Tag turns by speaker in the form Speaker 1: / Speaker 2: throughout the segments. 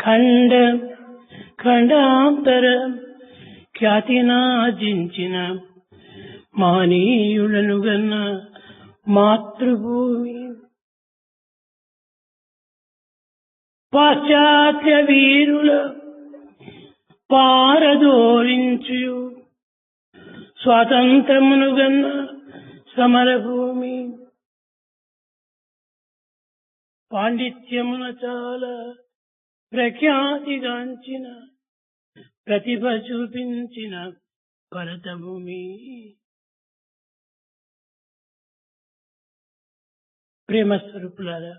Speaker 1: ఖండ ఖండాంతర ఖ్యాతినార్జించిన మహనీయులను గన్న మాతృభూమి. పాశ్చాత్య వీరుల పారదోలించు స్వాతంత్రమును గన్న సమరభూమి. పాండిత్యమున చాలా ప్రఖ్యాతిగాంచిన ప్రతిభ చూపించిన భరతభూమి. ప్రేమ స్వరూపులారా,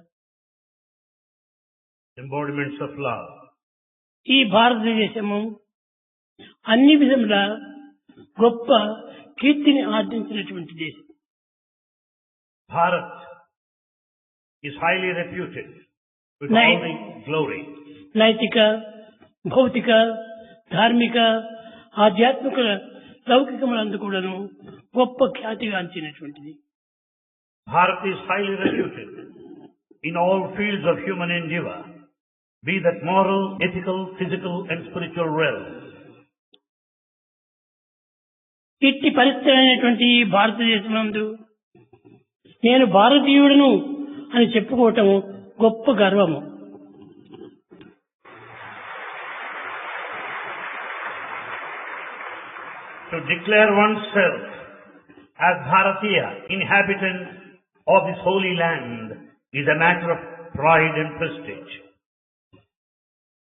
Speaker 2: embodiments of love.
Speaker 1: ఈ భారతదేశము అన్ని విధముల గొప్ప కీర్తిని ఆర్జించినటువంటి దేశం.
Speaker 2: Bharat is highly reputed with
Speaker 1: Nai-
Speaker 2: all the glory.
Speaker 1: నైతిక, భౌతిక, ధార్మిక, ఆధ్యాత్మిక లౌకికములందు కూడాను గొప్ప ఖ్యాతిగాంచినటువంటిది.
Speaker 2: Bharat is highly reputed in all fields of human endeavor, be that moral, ethical, physical and spiritual realms.
Speaker 1: ఇట్టి పరిస్థితులైనటువంటి ఈ భారతదేశమందు నేను భారతీయుడను అని చెప్పుకోవటం గొప్ప గర్వము.
Speaker 2: To declare oneself as Bharatiya, inhabitant of this holy land, is a matter of pride and prestige.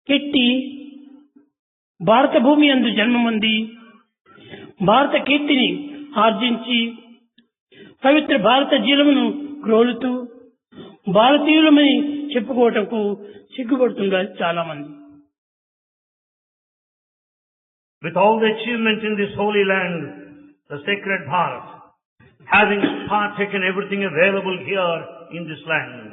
Speaker 1: ఇట్టి భారత భూమి యందు జన్మముంది భారత కీర్తిని ఆర్జించి పవిత్ర భారత జీలమును గ్రోలుతూ భారతీయులమని చెప్పుకోవటంకు సిగ్గుపడుతున్నారు చాలా మంది.
Speaker 2: With all the achievements in this holy land, the sacred Bharat, having partaken everything available here in this land,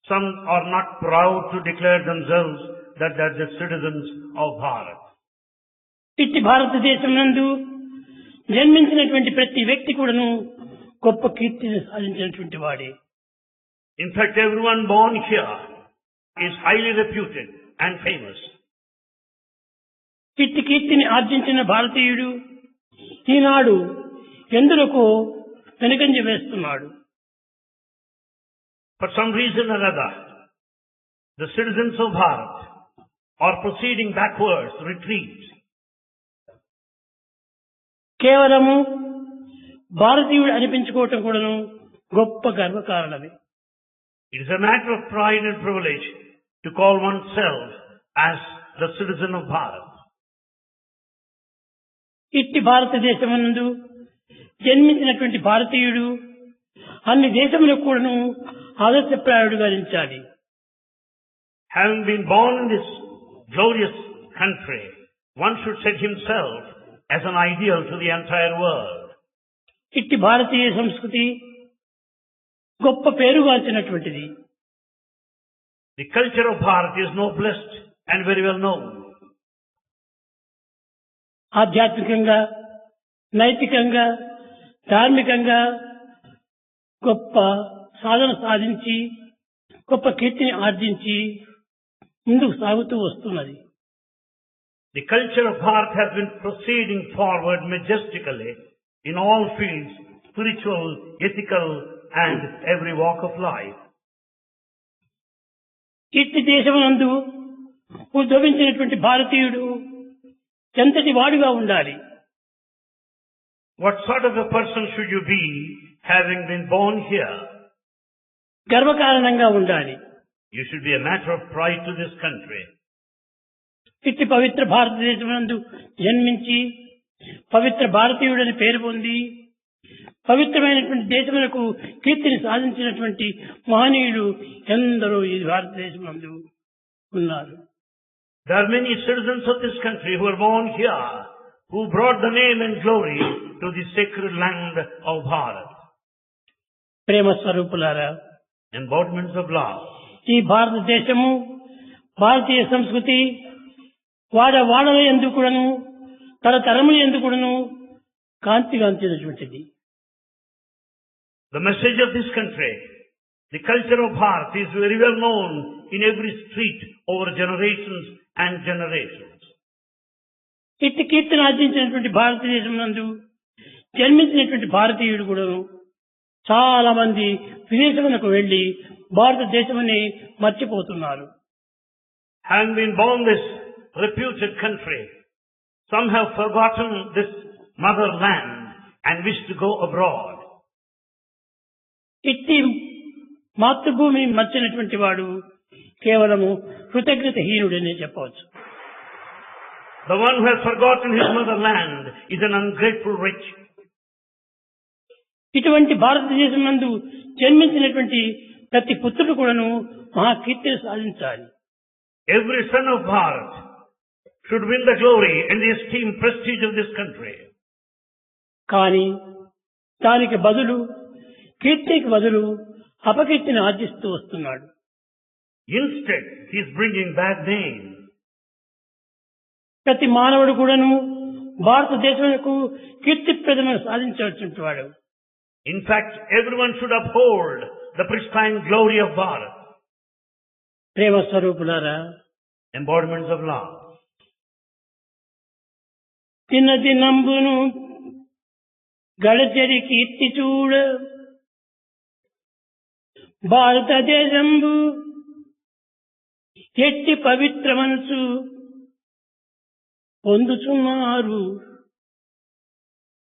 Speaker 2: some are not proud to declare themselves that they are the citizens of Bharat.
Speaker 1: ఇట్టి భారతదేశం నందు జన్మించినటువంటి ప్రతి వ్యక్తి కూడాను గొప్ప కీర్తిని సాధించినటువంటి వాడే.
Speaker 2: In fact, everyone born here is highly reputed and famous.
Speaker 1: ఇట్టి కీర్తిని ఆర్జించిన భారతీయుడు ఈనాడు ఎందులకు వెనుకంజ వేస్తున్నాడు.
Speaker 2: For some reason or other, the citizens of Bharat are proceeding backwards, retreat.
Speaker 1: కేవలము భారతీయుడు అనిపించుకోవటం కూడాను గొప్ప గర్వకారణమే.
Speaker 2: It is a matter of pride and privilege to call oneself as the citizen of Bharat.
Speaker 1: ఇట్టి భారతదేశమునందు జన్మించినటువంటి భారతీయుడు అన్ని దేశములకు కూడాను ఆదర్శప్రాయుడుగా నిలిచాలి.
Speaker 2: Having been born in this glorious country, one should set himself as an ideal to the entire world.
Speaker 1: ఇట్టి భారతీయ సంస్కృతి గొప్ప పేరుగాంచినటువంటిది.
Speaker 2: The culture of Bharat is noblest and very well known.
Speaker 1: ఆధ్యాత్మికంగా, నైతికంగా, ధార్మికంగా గొప్ప సాధన సాధించి గొప్ప కీర్తిని ఆర్జించి ముందుకు సాగుతూ వస్తున్నది.
Speaker 2: The culture of Bharat has been proceeding forward majestically in all fields, spiritual, ethical and every walk of life.
Speaker 1: ఇట్టి దేశమునందు ఉద్భవించినటువంటి భారతీయుడు ఎంతటి వాడుగా ఉండాలి?
Speaker 2: What sort of a person should you be having been born here?
Speaker 1: గర్వకారణంగా ఉండాలి.
Speaker 2: You should be a matter of pride to this country.
Speaker 1: ఇట్టి పవిత్ర భారతదేశమునందు జన్మించి పవిత్ర భారతీయుడని పేరు పొంది పవిత్రమైనటువంటి దేశములకు కీర్తిని సాధించినటువంటి మహనీయులు ఎందరో ఈ భారతదేశమునందు ఉన్నారు.
Speaker 2: There are many citizens of this country who are born here, who brought the name and glory to the sacred land of Bharat.
Speaker 1: ప్రేమ స్వరూపులారా,
Speaker 2: Embodiments of love.
Speaker 1: ఈ భారతదేశము భారతీయ సంస్కృతి వాడల యందు కూడాను తరతరముల యందు కూడాను కాంతిగాంచినటువంటిది.
Speaker 2: The message of this country The culture of Bharat is very well known in every street over generations and generations.
Speaker 1: ఇట్టి కీర్తిని ఆర్జించినటువంటి భారతదేశం నందు జన్మించినటువంటి భారతీయుడు కూడాను చాలా మంది విదేశములకు వెళ్లి భారతదేశమని మర్చిపోతున్నారు.
Speaker 2: Having been born this reputed country, some have forgotten this motherland and wish to go abroad.
Speaker 1: ఇట్టి మాతృభూమిని మర్చినటువంటి వాడు కేవలము కృతజ్ఞతహీనుడనే చెప్పవచ్చు.
Speaker 2: The one who has forgotten his motherland is an ungrateful wretch.
Speaker 1: ఇటువంటి భారతదేశం నందు జన్మించినటువంటి ప్రతి పుత్రుడు కూడాను మహాకీర్తిని సాధించాలి.
Speaker 2: Every son of Bharat should win the glory and the esteem prestige of this country.
Speaker 1: కానీ దానికి బదులు కీర్తికి బదులు అపకీర్తిని ఆర్జిస్తూ వస్తున్నాడు.
Speaker 2: Instead, he is bringing bad name.
Speaker 1: ప్రతి మానవుడు కూడాను భారతదేశంకు కీర్తిప్రదమైన సాధించవలసినటువంటి వాడు.
Speaker 2: In fact, everyone should uphold the pristine glory of Bharat.
Speaker 1: ప్రేమ స్వరూపులారా,
Speaker 2: Embodiments of love.
Speaker 1: దినంబును గడచరి కీర్తి చూడ భారతదేశంబు ఎట్టి పవిత్రమనసు పొందుచున్నారు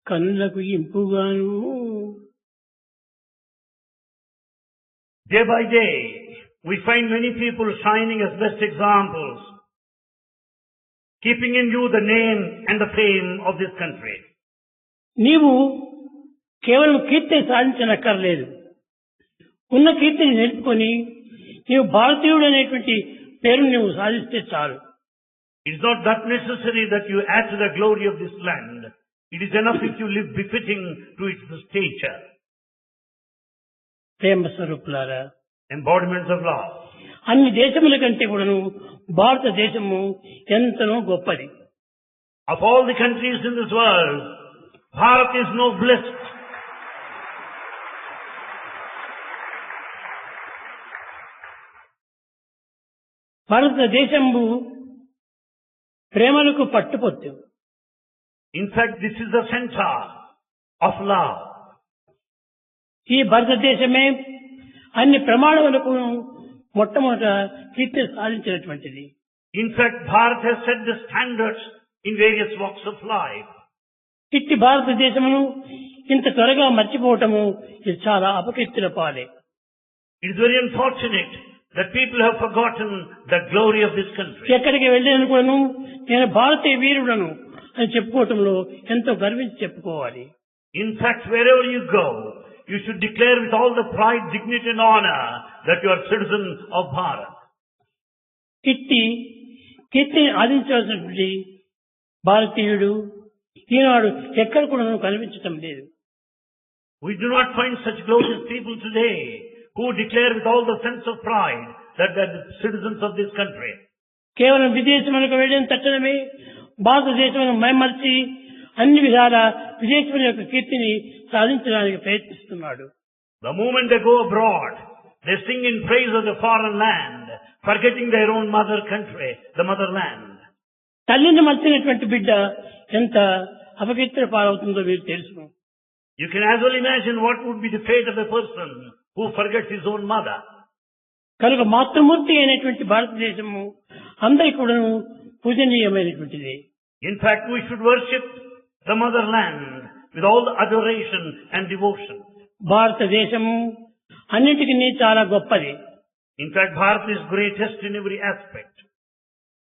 Speaker 1: కన్నులకు ఇంపుగాను.
Speaker 2: Day by day, we find many people shining as best examples, keeping in view the name and the fame of this country.
Speaker 1: నీవు కేవలం కీర్తిని సాధించనక్కర్లేదు. ఉన్న కీర్తిని నిలుపుకొని నీవు భారతీయుడు అనేటువంటి పేరు నువ్వు సాధిస్తే చాలు.
Speaker 2: It is not that necessary that you add to the glory of this land. It is enough if you live befitting to its stature.
Speaker 1: ప్రేమ స్వరూపులారా,
Speaker 2: Embodiments of love.
Speaker 1: అన్ని దేశముల కంటే కూడాను భారతదేశము ఎంతనో గొప్పది.
Speaker 2: Of all the countries in this world, Bharat is noblest.
Speaker 1: భారతదేశంబు ప్రేమలకు పట్టుపొత్తు.
Speaker 2: In fact, this is the center of love.
Speaker 1: ఈ భారతదేశమే అన్ని ప్రమాణములకు మొట్టమొదట కీర్తి సాధించినటువంటిది.
Speaker 2: In fact, Bharat has set the standards in various walks of life.
Speaker 1: ఇట్టి భారతదేశమును ఇంత త్వరగా మర్చిపోవటము ఇది చాలా అపకీర్తిల పాలే.
Speaker 2: It is very unfortunate that people have forgotten the glory of this country.
Speaker 1: ఎక్కడికి వెళ్ళాను కూడాను నేను భారతీయ వీరుడను అని చెప్పుకోవటంలో ఎంతో గర్వించి చెప్పుకోవాలి.
Speaker 2: In fact, wherever you go, you should declare with all the pride, dignity and honor that you are citizen of Bharat.
Speaker 1: ఇట్టి కీర్తిని ఆదించవలసినటువంటి భారతీయుడు ఈనాడు ఎక్కడ కూడా కనిపించటం లేదు.
Speaker 2: We do not find such glorious people today who declare with all the sense of pride that they are the citizens of this country.
Speaker 1: కేవలం విదేశములకు వెళ్ళిన తక్షణమే భారతదేశమును మైమర్చి అన్ని విధాల విదేశముల యొక్క కీర్తిని సాధించడానికి ప్రయత్నిస్తున్నాడు.
Speaker 2: The moment they go abroad, they sing in praise of the foreign land, forgetting their own mother country, the motherland.
Speaker 1: తల్లిని మర్చినటువంటి బిడ్డ ఎంత అపకీర్తి పాలవుతుందో మీరు తెలుసు.
Speaker 2: You can as well imagine what would be the fate of a person who forgets his own mother.
Speaker 1: కనుక మాతృమూర్తి అయినటువంటి భారతదేశము అందరికీ కూడా పూజనీయమైనటువంటిది.
Speaker 2: In fact, we should worship the motherland with all the adoration and devotion.
Speaker 1: భారతదేశము అన్నిటికీ చాలా గొప్పది.
Speaker 2: In fact, Bharat is greatest in every aspect.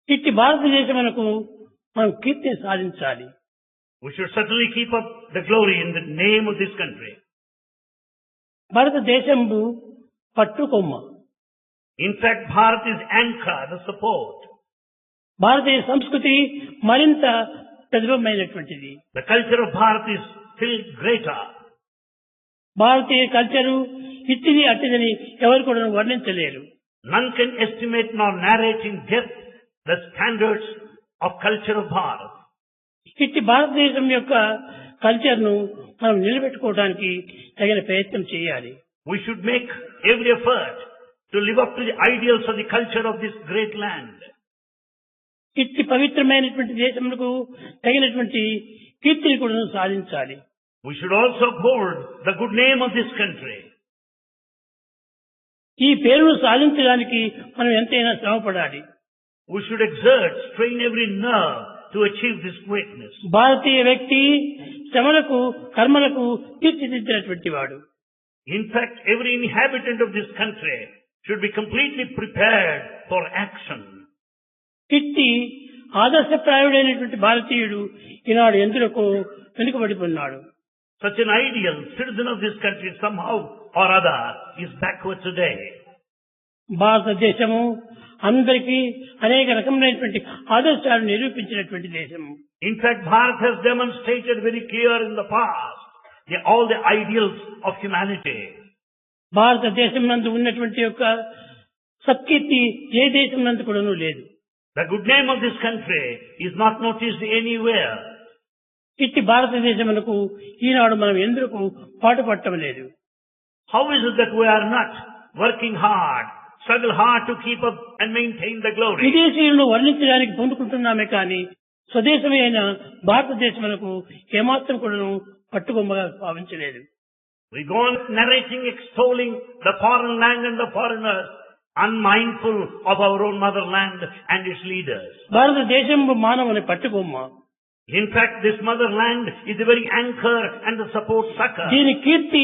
Speaker 1: ఇట్టి భారతదేశమునకు మనం కీర్తిని సాధించాలి.
Speaker 2: We should certainly keep up the glory in the name of this country.
Speaker 1: భారతదేశంబు పట్టుకొమ్మ.
Speaker 2: In fact, Bharat is anchor, the support.
Speaker 1: భారతీయ సంస్కృతి మరింత ప్రతిభమైనటువంటిది.
Speaker 2: The culture of Bharat is still greater.
Speaker 1: భారతీయ culture ఇట్టిది అట్టిదని ఎవరు కూడా వర్ణించలేరు.
Speaker 2: None can estimate nor narrate in depth the standards of culture of Bharat.
Speaker 1: ఇట్టి భారతదేశం యొక్క కల్చర్ను మనం నిలబెట్టుకోవడానికి తగిన ప్రయత్నం చేయాలి.
Speaker 2: We should make every effort to live up to the ideals of the culture of this great land.
Speaker 1: ఇట్టి పవిత్రమైనటువంటి దేశములకు తగినటువంటి కీర్తిని కూడా సాధించాలి.
Speaker 2: We should also uphold the good name of this country.
Speaker 1: ఈ పేరును సాధించడానికి మనం ఎంతైనా శ్రమపడాలి.
Speaker 2: We should exert, strain every nerve to achieve this greatness.
Speaker 1: భారతీయ వ్యక్తి శ్రమలకు కర్మలకు తీర్చిదిద్దినటువంటి వాడు.
Speaker 2: In fact, every inhabitant of this country should be completely prepared for action.
Speaker 1: ఇట్టి ఆదర్శప్రాయుడైనటువంటి భారతీయుడు ఈనాడు ఎందులకు వెనుకబడిపోన్నాడు.
Speaker 2: Such an ideal citizen of this country somehow or other is backward today.
Speaker 1: భారతదేశము అందరికీ అనేక రకములైనటువంటి ఆదర్శాలను నిరూపించినటువంటి దేశం.
Speaker 2: In fact, Bharat has demonstrated very clear in the past all the ideals of humanity.
Speaker 1: భారతదేశం నందు ఉన్నటువంటి యొక్క సత్కీర్తి ఏ దేశం నందు కూడాను లేదు.
Speaker 2: The good name of this country is not noticed anywhere.
Speaker 1: ఇట్టి భారతదేశమునకు ఈనాడు మనం ఎందుకు పాటుపడటం లేదు?
Speaker 2: How is it that we are not working hard, struggle hard to keep up and maintain the glory?
Speaker 1: విదేశీయులను వర్ణించడానికి పొందుకుంటున్నామే కానీ స్వదేశమైన భారతదేశమునకు ఏమాత్రం కూడాను పట్టుకొమ్మగా భావించలేదు.
Speaker 2: We go on narrating, extolling the foreign land and the foreigners, unmindful of our own motherland and its leaders.
Speaker 1: భారతదేశం మానవుని పట్టుకొమ్మ.
Speaker 2: In fact, this motherland is the very anchor and the support sucker.
Speaker 1: దీని కీర్తి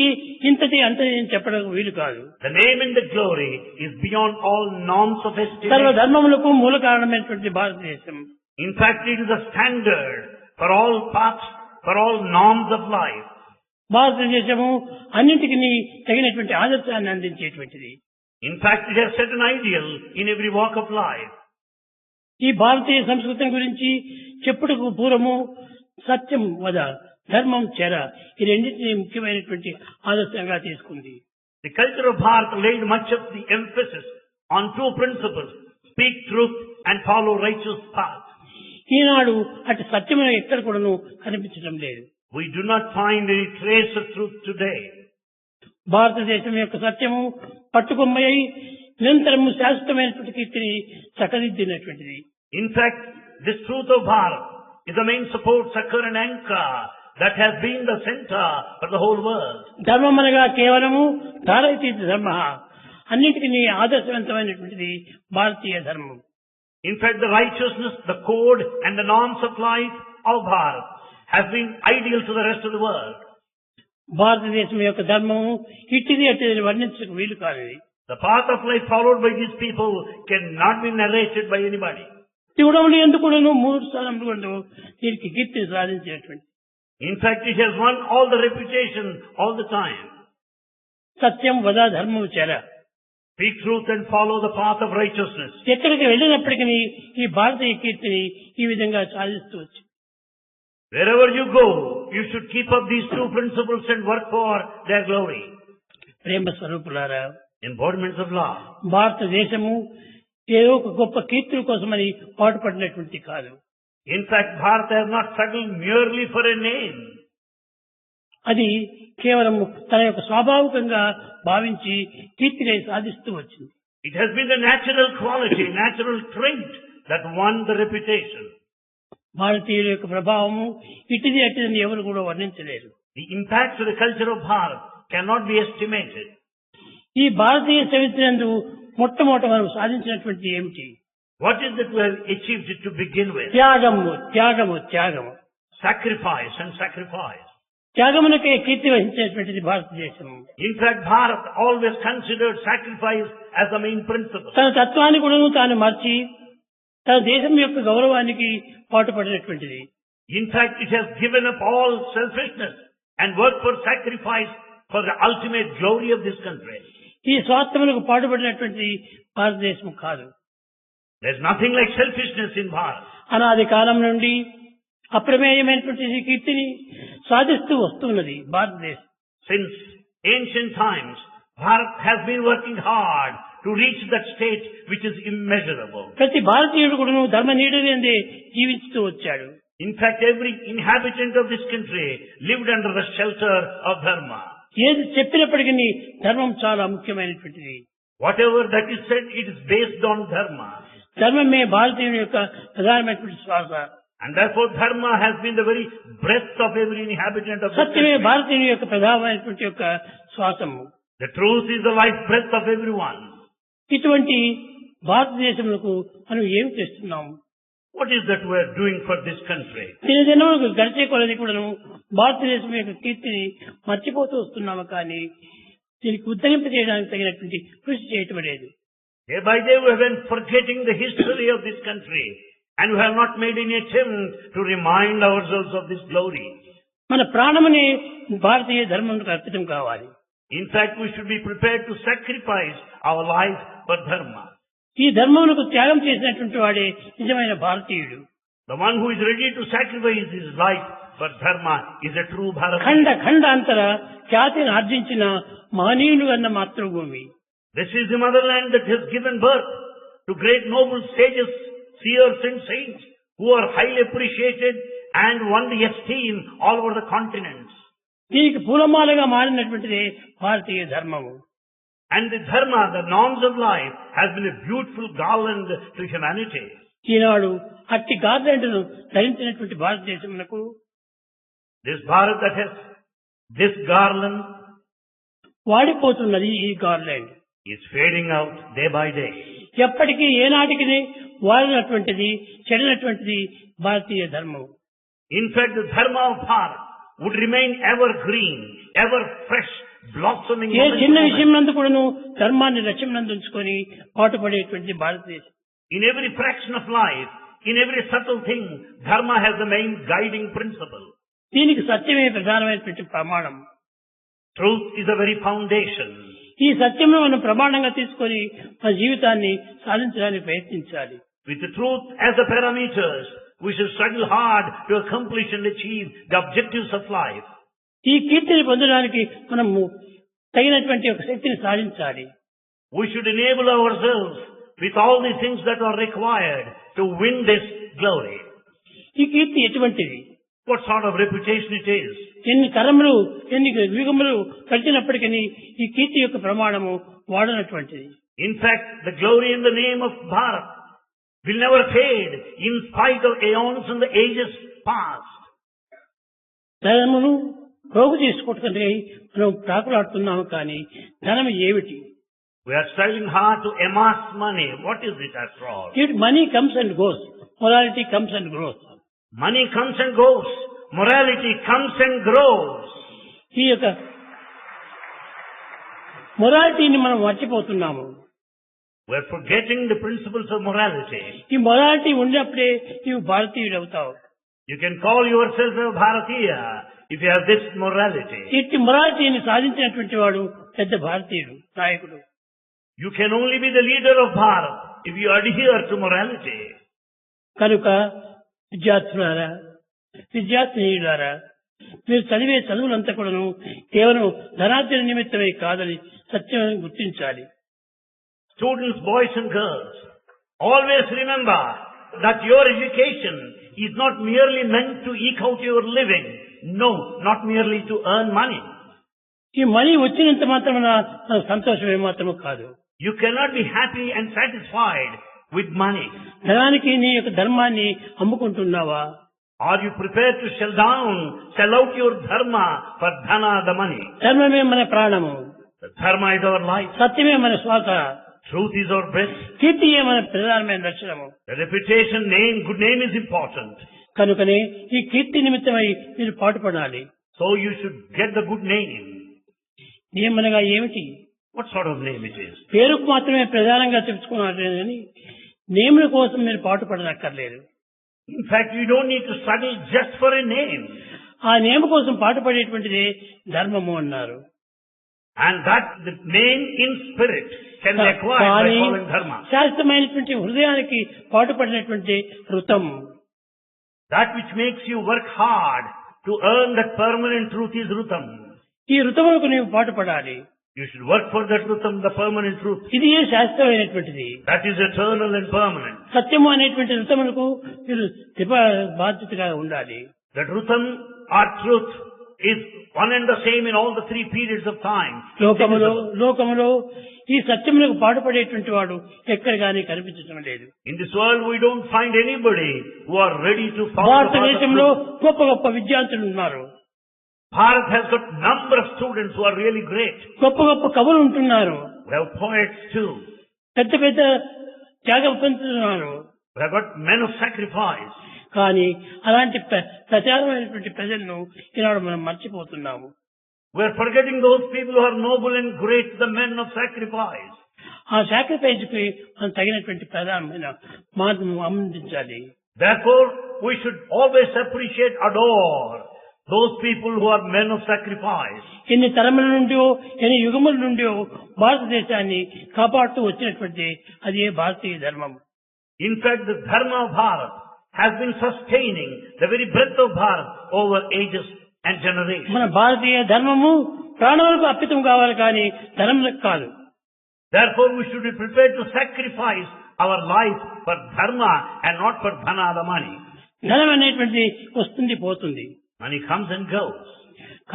Speaker 1: ఇంతటి అంతటి అని చెప్పడం వీలు కాదు.
Speaker 2: The name and the glory is beyond all norms of
Speaker 1: సర్వ
Speaker 2: estimation.
Speaker 1: ధర్మములకు మూల కారణమైనటువంటి భారతదేశం.
Speaker 2: In fact, it is a standard for all paths, for all norms of life.
Speaker 1: భారతదేశము అన్నింటికి తగినటువంటి ఆదర్శాన్ని అందించేటువంటిది.
Speaker 2: In fact, it has set an ideal in every walk of life.
Speaker 1: ఈ భారతీయ సంస్కృతం గురించి చెప్పుటకు పూర్వము సత్యం వద, ధర్మం చెర, ఈ రెండింటినీ ముఖ్యమైనటువంటి ఆదర్శంగా తీసుకుంది.
Speaker 2: The culture of Bharat laid much of the emphasis on two principles: speak truth and follow righteous path.
Speaker 1: ఈనాడు అటు సత్యము ఎక్కడ కూడాను కనిపించడం లేదు.
Speaker 2: We do not find any trace of truth today.
Speaker 1: భారతదేశం యొక్క సత్యము పట్టుకొమ్మై నిరంతరము శాశ్వతమైనటువంటి కీర్తిని చక్కదిద్దినటువంటిది.
Speaker 2: In fact, this truth of Bharat is the main support, succor and anchor that has been the center for the whole world.
Speaker 1: ధర్మం అనగా కేవలము ధారయతి ధర్మ, అన్నింటికి ఆదర్శవంతమైనటువంటిది భారతీయ ధర్మం.
Speaker 2: In fact, the righteousness, the code and the norms of life of Bharat has been ideal to the rest of the world.
Speaker 1: భారతదేశం యొక్క ధర్మము ఇట్టిది అట్టిది వర్ణించడానికి వీలు కానిది.
Speaker 2: The path of life followed by these people cannot be narrated by anybody.
Speaker 1: శివుడములు ఎందుకు కూడాను 3 స్థానములు దీనికి కీర్తిని సాధించినటువంటి.
Speaker 2: In fact, it has won all the reputation all the time.
Speaker 1: సత్యం వద ధర్మం చెర.
Speaker 2: Speak truth and follow the path of righteousness.
Speaker 1: ఎక్కడికి వెళ్ళినప్పటికీ ఈ భారతీయ కీర్తిని ఈ విధంగా సాధిస్తూ వచ్చి.
Speaker 2: Wherever you go, you should keep up these two principles and work for their glory.
Speaker 1: ప్రేమ స్వరూపులారా,
Speaker 2: Embodiments of law.
Speaker 1: భారతదేశము ఏదో ఒక గొప్ప కీర్తుల కోసమని పాటుపడినటువంటి కాదు.
Speaker 2: In fact, Bharat has not struggled merely for a name.
Speaker 1: అది కేవలం తన యొక్క స్వాభావికంగా భావించి కీర్తిని సాధిస్తూ వచ్చింది.
Speaker 2: It has been the natural quality, natural trait that won the reputation.
Speaker 1: భారతీయుల యొక్క ప్రభావము ఇటిది అటిదని ఎవరు కూడా వర్ణించలేరు.
Speaker 2: The impact of the culture of Bharat cannot be estimated.
Speaker 1: ఈ భారతీయ చరిత్రందు మొట్టమొదట మనం సాధించినటువంటి ఏమిటి?
Speaker 2: What is that we have achieved it to begin with?
Speaker 1: త్యాగము, త్యాగము, త్యాగము.
Speaker 2: Sacrifice and sacrifice.
Speaker 1: త్యాగమునకే కీర్తి వహించేటువంటిది భారతదేశం.
Speaker 2: In fact, Bharat always considered sacrifice as the main principle.
Speaker 1: తన తత్వాన్ని కూడా తాను మార్చి తన దేశం యొక్క గౌరవానికి పాటుపడినటువంటిది.
Speaker 2: In fact, it has given up all selfishness and worked for sacrifice for the ultimate glory of this country.
Speaker 1: ఈ స్వార్థములకు పాటుపడినటువంటి భారతదేశం కాదు.
Speaker 2: There's nothing like selfishness in Bharat.
Speaker 1: అనాది కాలం నుండి అప్రమేయమైనటువంటి ఈ కీర్తిని సాధిస్తూ వస్తున్నది భారతదేశం.
Speaker 2: Since ancient times, Bharat has been working hard to reach that state which is immeasurable.
Speaker 1: ప్రతి భారతీయుడు కూడా ధర్మ నీడనే జీవిస్తూ వచ్చాడు.
Speaker 2: In fact, every inhabitant of this country lived under the shelter of dharma.
Speaker 1: ఏది చెప్పినప్పటికీ ధర్మం చాలా ముఖ్యమైనటువంటిది.
Speaker 2: Whatever that is said, it is based on dharma.
Speaker 1: ధర్మమే భారతీయుని యొక్క ప్రధానమైనటువంటి శ్వాస.
Speaker 2: And therefore dharma has been the very breath of every inhabitant of the
Speaker 1: సత్యమే
Speaker 2: country.
Speaker 1: భారతీయుని యొక్క ప్రధానమైనటువంటి యొక్క శ్వాసము.
Speaker 2: The truth is the life breath of everyone.
Speaker 1: ఇటువంటి భారతదేశంలో మనం ఏం చేస్తున్నాము?
Speaker 2: What is that we are doing for this country?
Speaker 1: దినదినములకు గడిచే కొలది కూడాను భారతదేశం యొక్క కీర్తిని మర్చిపోతూ వస్తున్నాము, కానీ దీనికి ఉద్ధరింప చేయడానికి తగినటువంటి కృషి చేయటం లేదు.
Speaker 2: Day by day we have been forgetting the history of this country, and we have not made any attempt to remind ourselves of this glory.
Speaker 1: మన ప్రాణముని భారతీయ ధర్మంకు అర్పితం కావాలి.
Speaker 2: In fact, we should be prepared to sacrifice our life for dharma.
Speaker 1: ఈ ధర్మమునకు త్యాగం చేసినటువంటి వాడే నిజమైన భారతీయుడు.
Speaker 2: The one who is ready to sacrifice his life for dharma is a true Bharatiya.
Speaker 1: ఖండ ఖండాంతర ఖ్యాతిని ఆర్జించిన మహనీయుడు అన్న మాతృభూమి.
Speaker 2: This is the motherland that has given birth to great noble sages, seers and saints who are highly appreciated and won the esteem all over the continents.
Speaker 1: దీనికి పూలమాలగా మారినటువంటిదే భారతీయ ధర్మము.
Speaker 2: And the dharma, the norms of life, has been a beautiful garland to humanity.
Speaker 1: ఈనాడు అట్టి గార్లెండ్ను ధరించినటువంటి భారతదేశమునకు
Speaker 2: This Bharat that has this garland
Speaker 1: వాడిపోతున్నది. ఈ garland
Speaker 2: is fading out day by day.
Speaker 1: ఎప్పటికీ ఏనాటికి వాడినటువంటిది, చెడినటువంటిది భారతీయ ధర్మం.
Speaker 2: In fact, the dharma of Bharat would remain ever green, ever fresh, blossoming.
Speaker 1: A
Speaker 2: moment
Speaker 1: చిన్న
Speaker 2: to moment.
Speaker 1: విషయం నందు కూడాను ధర్మాన్ని లక్ష్యం ఉంచుకొని పాటుపడేటువంటి భారతదేశం.
Speaker 2: In every fraction of life, in every subtle thing, dharma has the main guiding principle.
Speaker 1: దీనికి సత్యమే ప్రధానమైనటువంటి ప్రమాణం.
Speaker 2: Truth is the very foundation.
Speaker 1: ఈ సత్యమును మనం ప్రమాణంగా తీసుకొని మన జీవితాన్ని సాధించడానికి ప్రయత్నించాలి.
Speaker 2: With the truth as the parameters, we should struggle hard to accomplish and achieve the objectives of life.
Speaker 1: ఈ కీర్తిని పొందడానికి మనము తగినటువంటి ఒక శక్తిని సాధించాలి.
Speaker 2: We should enable ourselves with all the things that are required to win this glory.
Speaker 1: ఈ కీర్తి ఎటువంటిది?
Speaker 2: What sort of reputation it is?
Speaker 1: ఎన్ని తరములు, ఎన్ని యుగములు గడిచినప్పటికీ ఈ కీర్తి యొక్క ప్రమాణము వాడనటువంటిది.
Speaker 2: In fact, the glory in the name of Bharat will never fade in spite of aeons and the ages past.
Speaker 1: ధనమును ప్రోగు చేసుకోవటానికి మనం ప్రాకులాడుతున్నాము, కానీ ధనం ఏమిటి?
Speaker 2: We are striving hard to amass money. What is it after all?
Speaker 1: Money comes and goes, morality comes and grows.
Speaker 2: Money comes and goes. Morality comes and grows.
Speaker 1: ఈ యొక్క మొరాలిటీని మనం మర్చిపోతున్నాము.
Speaker 2: We are forgetting the principles of morality.
Speaker 1: ఈ morality ఉన్నప్పుడే నీవు భారతీయుడు అవుతావు.
Speaker 2: You can call yourself a Bharatiya if you have this morality.
Speaker 1: ఇట్టి మొరాలిటీని సాధించినటువంటి వాడు పెద్ద భారతీయుడు, నాయకుడు.
Speaker 2: You can only be the leader of Bharat if you adhere to morality.
Speaker 1: కనుక విద్యార్థులారా, విద్యార్థినీయులారా, మీరు చదివే చదువులంతా కూడాను కేవలం ధనార్జన నిమిత్తమే కాదని సత్యమని గుర్తించాలి.
Speaker 2: Students, boys and girls, always remember that your education is not merely meant to eke out your living. No, not merely to earn money.
Speaker 1: ఈ మనీ వచ్చినంత మాత్రమే సంతోషం ఏమాత్రము కాదు.
Speaker 2: You cannot be happy and satisfied with money.
Speaker 1: ధనానికి నీ యొక్క ధర్మాన్ని అమ్ముకుంటున్నావా?
Speaker 2: Are you prepared to sell out your dharma for dhana, the money?
Speaker 1: ధర్మమే మన ప్రాణము,
Speaker 2: The dharma is our life.
Speaker 1: సత్యమే మన శ్వాస,
Speaker 2: Truth is our breath.
Speaker 1: కీర్తియే మన ప్రధానమైన లక్షణము.
Speaker 2: The reputation, name, good name is important.
Speaker 1: కనుకనే ఈ కీర్తి నిమిత్తమై మీరు పాటుపడాలి.
Speaker 2: So you should get the good name.
Speaker 1: నియమనగా ఏమిటి?
Speaker 2: What sort of name it is?
Speaker 1: పేరుకు మాత్రమే ప్రధానంగా తెలుసుకున్నారు కానీ నేముల కోసం మీరు పాటుపడనక్కర్లేదు.
Speaker 2: In fact, you don't need to struggle just for a name.
Speaker 1: ఆ నేమ కోసం పాటుపడేటువంటిదే ధర్మము అన్నారు.
Speaker 2: And that the name in spirit can be acquired by
Speaker 1: కానీ
Speaker 2: following dharma.
Speaker 1: శాశ్వతమైనటువంటి హృదయానికి పాటుపడినటువంటి వృతం,
Speaker 2: That which makes you work hard to earn that permanent truth is rutam.
Speaker 1: ఈ వృతములకు నీవు పాటుపడాలి.
Speaker 2: You should work for that rutam, the permanent truth.
Speaker 1: ఇది ఏ శాశ్వతమైనటువంటిది.
Speaker 2: That is eternal and permanent.
Speaker 1: సత్యము అనేటువంటి వృతములకు మీరు బాధ్యతగా ఉండాలి.
Speaker 2: That rutam or truth is one and the same in all the three periods of time.
Speaker 1: లోకములో ఈ సత్యములకు పాటుపడేటువంటి వాడు ఎక్కడ గానీ కనిపించడం లేదు.
Speaker 2: In this world we don't find anybody who are ready to follow the path of
Speaker 1: భారతదేశంలో
Speaker 2: truth.
Speaker 1: గొప్ప గొప్ప విద్యార్థులు ఉన్నారు.
Speaker 2: Bharat has got number of students who are really great.
Speaker 1: గొప్ప గొప్ప కవులు ఉంటున్నారు.
Speaker 2: We have poets too.
Speaker 1: పెద్ద పెద్ద త్యాగం పొందుతున్నారు.
Speaker 2: We have got men of sacrifice.
Speaker 1: కానీ అలాంటి ప్రచారమైనటువంటి ప్రజలను ఈనాడు మనం మర్చిపోతున్నాము.
Speaker 2: We are forgetting those people who are noble and great, the men of sacrifice.
Speaker 1: ఆ సాక్రిఫైస్ కి మనం తగినటువంటి ప్రధానమైన మార్గం అందించాలి.
Speaker 2: Therefore, we should always appreciate, adore those people who are men of sacrifice.
Speaker 1: ఎన్ని తరముల నుండి ఎన్ని యుగముల నుండి భారతదేశాన్ని కాపాడుతూ వచ్చినటువంటి అది ఏ భారతీయ ధర్మం.
Speaker 2: In fact, the dharma of Bharat has been sustaining the very breadth of Bharat over ages and generations.
Speaker 1: మన భారతీయ ధర్మము ప్రాణాలకు అర్పితం కావాలి కానీ ధర్మలకు కాదు.
Speaker 2: Therefore, we should be prepared to sacrifice our life for dharma and not for dhana, the money.
Speaker 1: ధనం అనేటువంటి వస్తుంది పోతుంది.
Speaker 2: Money comes and goes.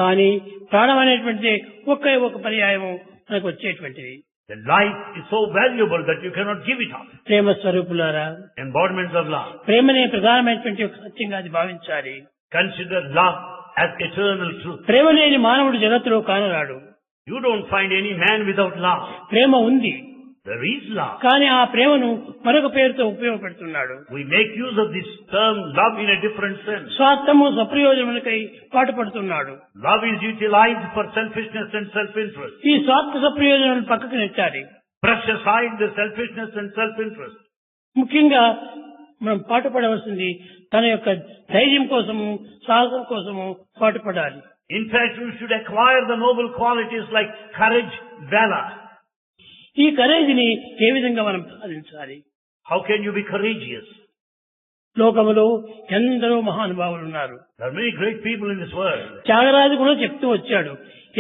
Speaker 1: కానీ ప్రాణం అనేటువంటి ఒక పర్యాయము మనకు వచ్చేటువంటిది.
Speaker 2: The life is so valuable that you cannot give it up.
Speaker 1: ప్రేమ స్వరూపులారా,
Speaker 2: Embodiments of love.
Speaker 1: ప్రేమనే ప్రధానమైనటువంటి ఒక సత్యంగా అది భావించాలి.
Speaker 2: Consider love as eternal truth.
Speaker 1: ప్రేమ లేని మానవుడు జగత్తులో కానరాడు.
Speaker 2: You don't find any man without love.
Speaker 1: ప్రేమ ఉంది.
Speaker 2: There is love.
Speaker 1: కానీ ఆ ప్రేమను మరొక పేరుతో ఉపయోగపెడుతున్నాడు.
Speaker 2: We make use of this term love in a different sense.
Speaker 1: స్వార్థము సప్రయోజనములకై పాటుపడుతున్నాడు.
Speaker 2: Love is utilized for selfishness and self-interest.
Speaker 1: ఈ స్వార్థ సప్రయోజనాలను పక్కకు నెట్టాలి.
Speaker 2: Brush aside the selfishness and self-interest.
Speaker 1: ముఖ్యంగా మనం పాటుపడవలసింది తన యొక్క ధైర్యం కోసము, సాహసం కోసము పాటుపడాలి.
Speaker 2: In fact, we should acquire the noble qualities like courage, valor.
Speaker 1: ఈ కరేజ్ని ఏ విధంగా మనం సాధించాలి?
Speaker 2: How can you be courageous?
Speaker 1: లోకములో ఎందరో మహానుభావులు ఉన్నారు.
Speaker 2: There are many great people in this world.
Speaker 1: Tyagaraju కూడా చెప్తూ వచ్చాడు,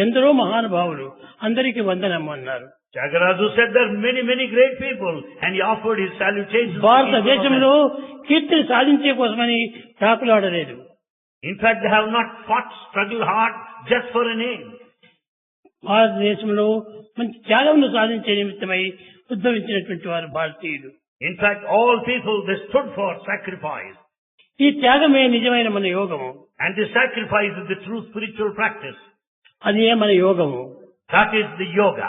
Speaker 1: ఎందరో మహానుభావులు, అందరికీ వందనం అన్నారు.
Speaker 2: Tyagaraja said there are many, many great people, and he offered his salutations.
Speaker 1: భారతదేశంలో కీర్తిని సాధించే కోసమని ప్రాకులాడలేదు.
Speaker 2: In fact, they have not fought, struggled hard just for a name.
Speaker 1: భారతదేశంలో మంచి త్యాగమును సాధించే నిమిత్తమై ఉద్భవించినటువంటి వారు భారతీయులు.
Speaker 2: In fact, all people, they stood for sacrifice.
Speaker 1: ఈ త్యాగమే నిజమైన మన యోగము.
Speaker 2: And the sacrifice is the true spiritual practice.
Speaker 1: అదే మన యోగము.
Speaker 2: That is the yoga.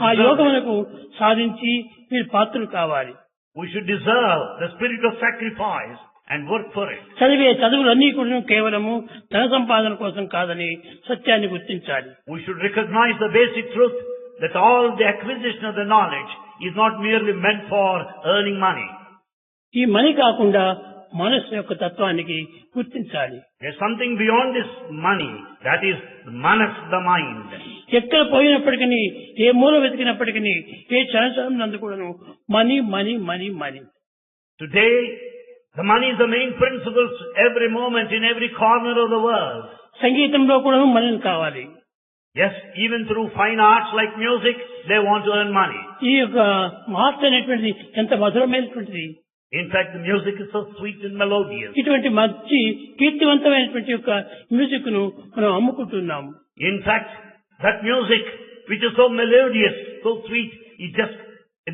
Speaker 1: ఆ యోగమునకు సాధించి మీరు పాత్రలు కావాలి.
Speaker 2: We should deserve the spirit of sacrifice and work for it.
Speaker 1: చదివే చదువులన్నీ కూడా కేవలము ధన సంపాదన కోసం కాదని సత్యాన్ని గుర్తించాలి.
Speaker 2: We should recognize the basic truth that all the acquisition of the knowledge is not merely meant for earning money.
Speaker 1: ఈ మనీ కాకుండా మనస్సు యొక్క తత్వానికి గుర్తించాలి.
Speaker 2: There's something beyond this money, that is manas, the mind.
Speaker 1: ఎక్కడ పోయినప్పటికీ, ఏ మూల వెతికినప్పటికీ, ఏ క్షణం నందు కూడాను money money money money.
Speaker 2: Today, the money is the main principles every moment in every corner of the world.
Speaker 1: సంగీతంలో కూడా మనీ కావాలి.
Speaker 2: Yes, even through fine arts like music, they want to earn money.
Speaker 1: ఈ యొక్క art అనేటువంటిది ఎంత మధురమైనటువంటిది.
Speaker 2: In fact, the music is so sweet and melodious.
Speaker 1: ఇటువంటి మంచి కీర్తివంతమైనటువంటి యొక్క మ్యూజిక్ ను మనం అమ్ముకుంటున్నాము.
Speaker 2: In fact, that music which is so melodious, so sweet, is just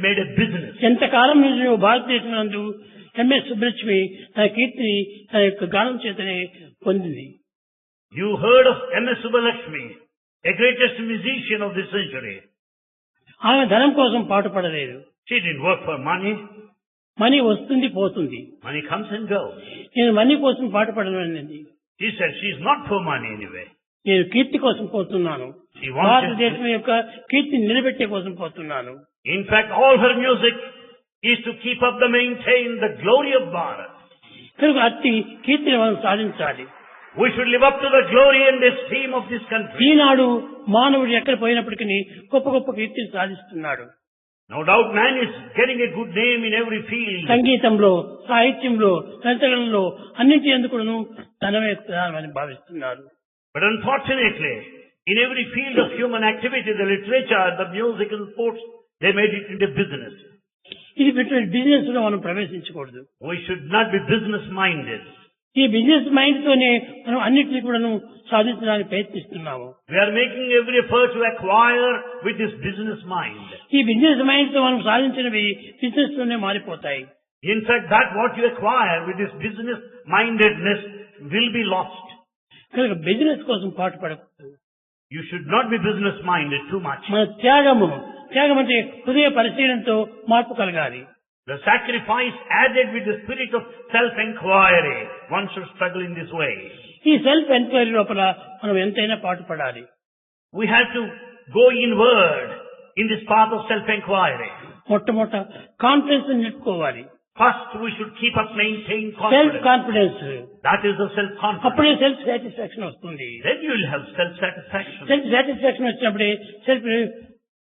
Speaker 2: made a business.
Speaker 1: ఎంతకాలం నుంచి భారతదేశం నందు ఎంఎస్ సుబ్బలక్ష్మి తన కీర్తిని తన యొక్క గానం చేతనే పొందింది.
Speaker 2: You heard of M.S. Subbalakshmi, a greatest musician of this century.
Speaker 1: ఆమె ధనం కోసం పాటుపడలేదు.
Speaker 2: She didn't work for money.
Speaker 1: Money వస్తుంది పోతుంది.
Speaker 2: Money comes and goes.
Speaker 1: నేను మనీ కోసం పాటుపడలేనండి.
Speaker 2: She said she's not for money anyway.
Speaker 1: నేను కీర్తి కోసం పోతున్నాను.
Speaker 2: She wants
Speaker 1: భారతదేశం యొక్క కీర్తిని నిలబెట్టే కోసం పోతున్నాను.
Speaker 2: In fact, all her music is to keep up the maintain the glory of Bharat.
Speaker 1: కనుక అట్టి కీర్తిని మనం సాధించాలి.
Speaker 2: We should live up to the glory and esteem of this country.
Speaker 1: ఈనాడు మానవుడు ఎక్కడ పోయినప్పటికీ గొప్ప గొప్ప కీర్తిని సాధిస్తున్నాడు.
Speaker 2: No doubt man is getting a good name in every field.
Speaker 1: సంగీతంలో, సాహిత్యంలో, లలితకళలో అన్నింటి ఎందుకును ధనమే ప్రధానమని భావిస్తున్నారు.
Speaker 2: But unfortunately, in every field of human activity, the literature, the music and sports, they made it into business.
Speaker 1: ఇది బిజినెస్ లో మనం ప్రవేశించకూడదు.
Speaker 2: We should not be business minded.
Speaker 1: ఈ business mind తోనే మనం అన్నిటినీ కూడా సాధించడానికి ప్రయత్నిస్తున్నాము.
Speaker 2: We are making every effort to acquire with this business mind.
Speaker 1: ఈ బిజినెస్ మైండ్ తో మనం సాధించినవి బిజినెస్ లోనే మారిపోతాయి.
Speaker 2: In fact, that what you acquire with this business mindedness will be lost.
Speaker 1: కనుక బిజినెస్ కోసం పాటుపడకూడదు.
Speaker 2: You should not be business minded too much.
Speaker 1: మన త్యాగం అంటే హృదయ పరిశీలనతో మార్పు కలగాలి.
Speaker 2: The sacrifice added with the spirit of self-inquiry. One should struggle in this way.
Speaker 1: ఈ self enquiry లోపల మనం ఎంతైనా పాటుపడాలి.
Speaker 2: We have to go inward in this path of self-inquiry.
Speaker 1: మొట్టమొదట కాన్ఫిడెన్స్ నిలుపుకోవాలి.
Speaker 2: First, we should keep up, maintain
Speaker 1: self
Speaker 2: confidence.
Speaker 1: Confidence.
Speaker 2: That is the self-confidence.
Speaker 1: అప్పుడే self satisfaction వస్తుంది.
Speaker 2: Then you will have self-satisfaction.
Speaker 1: Self satisfaction వచ్చినప్పుడే self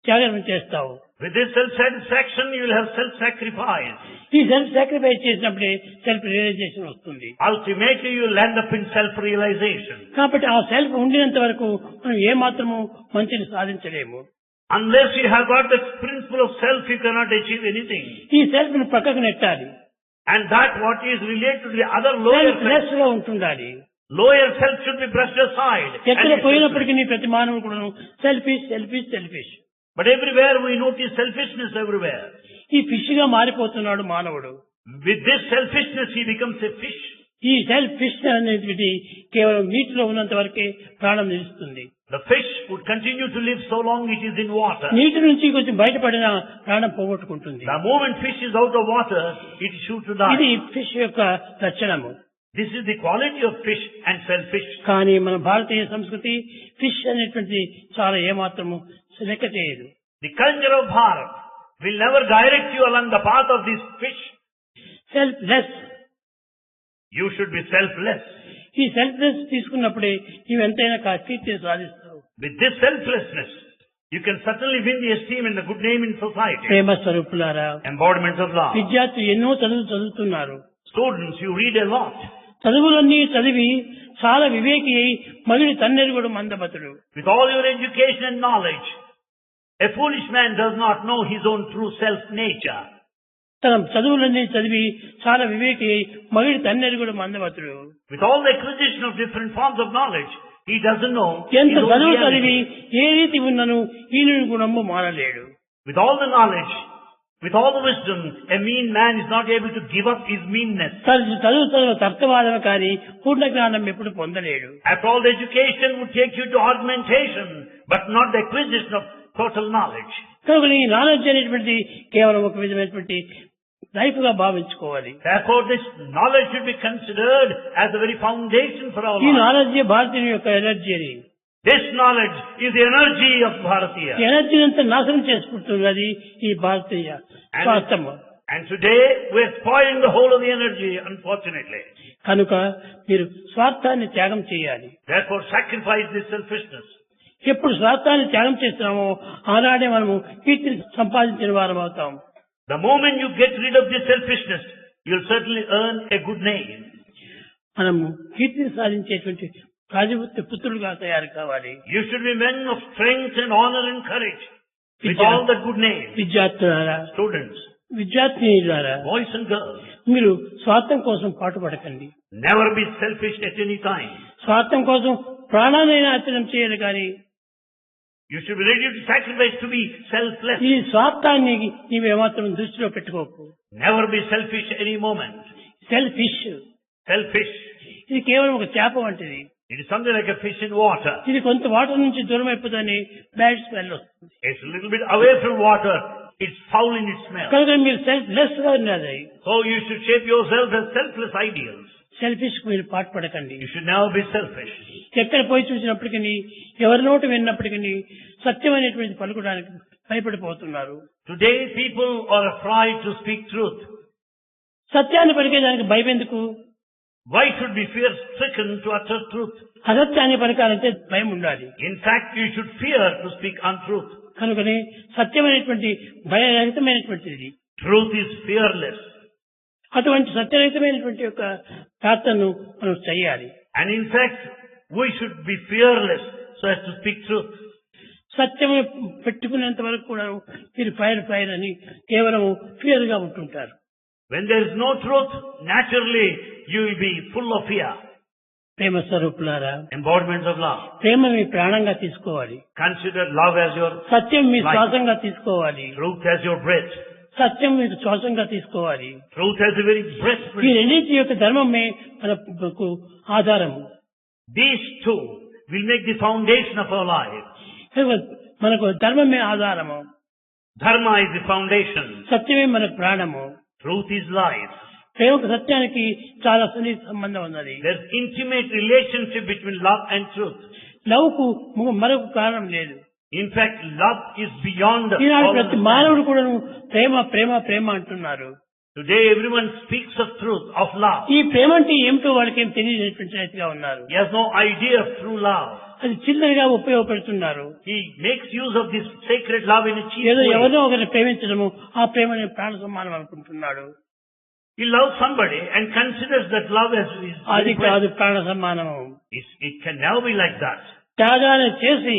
Speaker 1: త్యాగం చేస్తావు.
Speaker 2: With this self-satisfaction, you will have self-sacrifice.
Speaker 1: ఈ self sacrifice చేసినప్పుడే self realisation వస్తుంది.
Speaker 2: Ultimately, you will end up in self-realization.
Speaker 1: కాబట్టి ఆ సెల్ఫ్ ఉండినంత వరకు మనం ఏ మాత్రము మంచిని సాధించలేము.
Speaker 2: Unless you have got the principle of self, you cannot achieve anything.
Speaker 1: ఈ సెల్ఫ్ ను పక్కకు నెట్టాలి.
Speaker 2: And that what is related to the other lower
Speaker 1: self
Speaker 2: self,
Speaker 1: less గా ఉంటుండాలి.
Speaker 2: lower self should be brushed aside.
Speaker 1: ఎక్కడ
Speaker 2: And
Speaker 1: పోయినప్పటికీ నీ ప్రతి మానవుడు కూడా selfish.
Speaker 2: but everywhere we notice selfishness everywhere.
Speaker 1: ఈ ఫిష్ గా మారిపోతున్నాడు మానవుడు.
Speaker 2: With this selfishness, he becomes a fish.
Speaker 1: ఈ సెల్ఫ్ ఫిష్ అనేది కేవలం నీటిలో ఉన్నంత వరకే ప్రాణం నిలుస్తుంది.
Speaker 2: The fish would continue to live so long it is in water.
Speaker 1: నీటి నుంచి కొంచెం బయటపడిన ప్రాణం పోగొట్టుకుంటుంది.
Speaker 2: The moment fish is out of water, it is sure to die.
Speaker 1: ఇది ఫిష్ యొక్క లక్షణము.
Speaker 2: This is the quality of fish and selfish.
Speaker 1: కానీ మన భారతీయ సంస్కృతి ఫిష్ అనేటువంటి చాలా ఏమాత్రము లెక్క చేయదు.
Speaker 2: The culture of Bharat will never direct you along the path of this fish.
Speaker 1: Self less.
Speaker 2: You should be selfless.
Speaker 1: ఈ సెల్ఫ్ లెస్ తీసుకున్నప్పుడే నీవు ఎంతైనా కీర్తిని సాధిస్తావు.
Speaker 2: With this selflessness, you can certainly win the esteem and the good name in society.
Speaker 1: ప్రేమ స్వరూపులారా,
Speaker 2: Embodiments of love.
Speaker 1: విద్యార్థులు ఎన్నో చదువుతున్నారు.
Speaker 2: Students, you read a lot.
Speaker 1: చదువులన్నీ చదివి చాలా వివేకి అయి మగిడి తన్నెరుగుడు మందమతుడు.
Speaker 2: With all your education and knowledge, a foolish man does not know his own true self nature.
Speaker 1: తన చదువులన్నీ చదివి చాలా వివేకి అయి మగిడి తన్నెరుగుడు మందమతుడు.
Speaker 2: With all the acquisition of different forms of knowledge, he doesn't know
Speaker 1: ఎంత
Speaker 2: his own
Speaker 1: చదువు చదివి
Speaker 2: reality.
Speaker 1: ఏ రీతి ఉన్నను ఈనుని గుణము మానలేడు.
Speaker 2: With all the knowledge, with all the wisdom, a mean man is not able to give up his meanness.
Speaker 1: చదువు తర్కవాదం కానీ పూర్ణ జ్ఞానం ఎప్పుడు పొందలేడు.
Speaker 2: After all, the education would take you to augmentation, but not the acquisition of total knowledge.
Speaker 1: కనుక ఈ knowledge అనేటువంటి కేవలం ఒక విధమైనటువంటి లైఫ్ గా భావించుకోవాలి.
Speaker 2: Therefore, this knowledge should be considered as the very foundation for our
Speaker 1: ఈ
Speaker 2: life.
Speaker 1: నాలెడ్జ్ భారతీయుల యొక్క ఎనర్జీ అని.
Speaker 2: This knowledge is the energy of Bharatiya.
Speaker 1: ఎనర్జీని అంతా నాశనం చేసుకుంటున్నది ఈ భారతీయ స్వార్థము.
Speaker 2: And today, we are spoiling the whole of the energy, unfortunately.
Speaker 1: కనుక మీరు స్వార్థాన్ని త్యాగం చేయాలి.
Speaker 2: Therefore, sacrifice this selfishness.
Speaker 1: ఎప్పుడు స్వార్థాన్ని త్యాగం చేస్తున్నామో ఆనాడే మనము కీర్తిని సంపాదించిన వారం అవుతాం.
Speaker 2: The moment you get rid of this selfishness, you'll certainly earn a good name.
Speaker 1: మనము కీర్తిని సాధించేటువంటి రాజపుత్ర పుత్రులుగా తయారు కావాలి.
Speaker 2: You should be men of strength and honor and courage. With all the good names.
Speaker 1: విద్యార్థులారా,
Speaker 2: Students,
Speaker 1: విద్యార్థినిలారా,
Speaker 2: boys and girls,
Speaker 1: మీరు స్వార్థం కోసం పాటుపడకండి.
Speaker 2: never be selfish at any time.
Speaker 1: స్వార్థం కోసం ప్రాణాలైనా అర్చన చేయాలి కానీ
Speaker 2: You should be ready to sacrifice to be selfless.
Speaker 1: ఈ స్వార్థాన్ని నీవేమాత్రం దృష్టిలో పెట్టుకోకు.
Speaker 2: Never be selfish any moment.
Speaker 1: Selfish.
Speaker 2: Selfish.
Speaker 1: ఇది కేవలం ఒక చేప వంటిది.
Speaker 2: It is something like a fish in water.
Speaker 1: ఇది కొంత వాటర్ నుంచి దూరం అయిపోతుందని బ్యాడ్ స్మెల్ వస్తుంది.
Speaker 2: It's a little bit away from water. It's foul in its smell.
Speaker 1: కనుక మీరు సెల్ఫ్ లెస్ గా ఉన్నది.
Speaker 2: So you should shape yourself as selfless ideals.
Speaker 1: Selfish మీరు పాటుపడకండి.
Speaker 2: You should never be selfish.
Speaker 1: ఎక్కడ పోయి చూసినప్పటికీ ఎవరి నోటు విన్నప్పటికీ సత్యమైనటువంటి పలుకడానికి భయపడిపోతున్నారు.
Speaker 2: Today people are afraid to speak truth.
Speaker 1: సత్యాన్ని పలికేదానికి భయం ఎందుకు?
Speaker 2: Why should be fear stricken to utter truth?
Speaker 1: అసత్యాన్ని పలకాలంటే భయం ఉండాలి.
Speaker 2: In fact, you should fear to speak untruth.
Speaker 1: కనుకనే సత్యమైనటువంటి భయరహితమైనటువంటిది.
Speaker 2: Truth is fearless.
Speaker 1: అటువంటి సత్యరహితమైనటువంటి యొక్క ప్రార్థనను మనం చేయాలి.
Speaker 2: And in fact, we should be fearless so as to speak truth.
Speaker 1: సత్యము పెట్టుకునేంత వరకు కూడా మీరు ఫైర్ అని కేవలం ఫియర్ గా ఉంటుంటారు.
Speaker 2: When there is no truth, naturally you will be full of fear.
Speaker 1: ప్రేమ స్వరూపులారా,
Speaker 2: Embodiments of love.
Speaker 1: ప్రేమ మీ ప్రాణంగా తీసుకోవాలి.
Speaker 2: Consider love as your
Speaker 1: Satyam me
Speaker 2: life.
Speaker 1: శ్వాసంగా తీసుకోవాలి.
Speaker 2: Truth as your breath.
Speaker 1: సత్యం మీకు శ్వాసంగా తీసుకోవాలి.
Speaker 2: Truth as the very breath.
Speaker 1: ఈ రెండింటి యొక్క ధర్మమే మనకు ఆధారము.
Speaker 2: These two will make the foundation of our life.
Speaker 1: మనకు ధర్మమే ఆధారము.
Speaker 2: Dharma is the foundation.
Speaker 1: సత్యమే మనకు ప్రాణము.
Speaker 2: Truth is life.
Speaker 1: ప్రేమకు సత్యానికి చాలా సన్నిహిత సంబంధం ఉన్నది.
Speaker 2: There's intimate relationship between love and truth.
Speaker 1: లవ్కు మరొక కారణం లేదు.
Speaker 2: In fact, love is beyond
Speaker 1: Eenadu
Speaker 2: all
Speaker 1: ప్రతి మానవుడు కూడా ప్రేమ ప్రేమ ప్రేమ అంటున్నారు.
Speaker 2: Today everyone speaks of truth, of love.
Speaker 1: ఈ ప్రేమ అంటే ఏమిటో వాళ్ళకి ఏం తెలియనటువంటి రీతిగా ఉన్నారు.
Speaker 2: He has no idea of true love.
Speaker 1: అది చిల్లరగా ఉపయోగపడుతున్నారు.
Speaker 2: He makes use of this sacred love in a cheap
Speaker 1: ఏదో
Speaker 2: way.
Speaker 1: ఎవరినో ఒకరిని ప్రేమించడము, ఆ ప్రేమని ప్రాణ సమానం అనుకుంటున్నాడు.
Speaker 2: He loves somebody and considers that love as his.
Speaker 1: అది కాదు ప్రాణ సమానము.
Speaker 2: It can never be like that.
Speaker 1: త్యాగాన్ని చేసి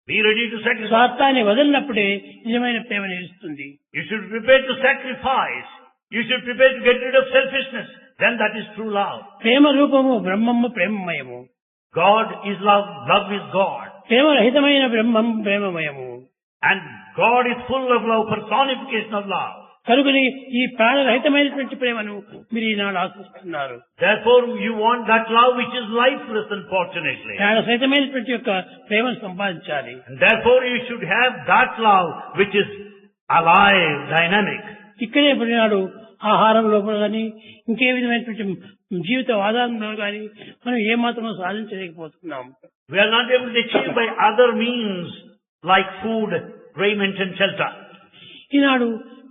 Speaker 2: Be ready to sacrifice.
Speaker 1: స్వార్థాన్ని వదిలినప్పుడే నిజమైన ప్రేమ నిలుస్తుంది.
Speaker 2: You should prepare to sacrifice. You should prepare to get rid of selfishness. Then that is true love.
Speaker 1: ప్రేమ రూపము బ్రహ్మము ప్రేమమయము.
Speaker 2: God is love. Love is God.
Speaker 1: Prema రహితమైన Brahmam ప్రేమమయము.
Speaker 2: And God is full of love, personification of love.
Speaker 1: కనుకని ఈ ప్రాణరహితమైనటువంటి ప్రేమను మీరు ఈనాడు ఆశిస్తున్నారు.
Speaker 2: Therefore, you want that love which is lifeless, unfortunately.
Speaker 1: ప్రాణరహితమైనటువంటి యొక్క ప్రేమను సంపాదించాలి.
Speaker 2: And therefore, you should have that love which is alive, dynamic.
Speaker 1: ఇక్కడే ఇప్పుడు ఈనాడు ఆహారం లోపల కానీ ఇంకే విధమైనటువంటి జీవిత ఆధారంలో కానీ మనం ఏమాత్రం సాధించలేకపోతున్నాం.
Speaker 2: We are not able to achieve by other means like food, raiment and shelter.
Speaker 1: ఈనాడు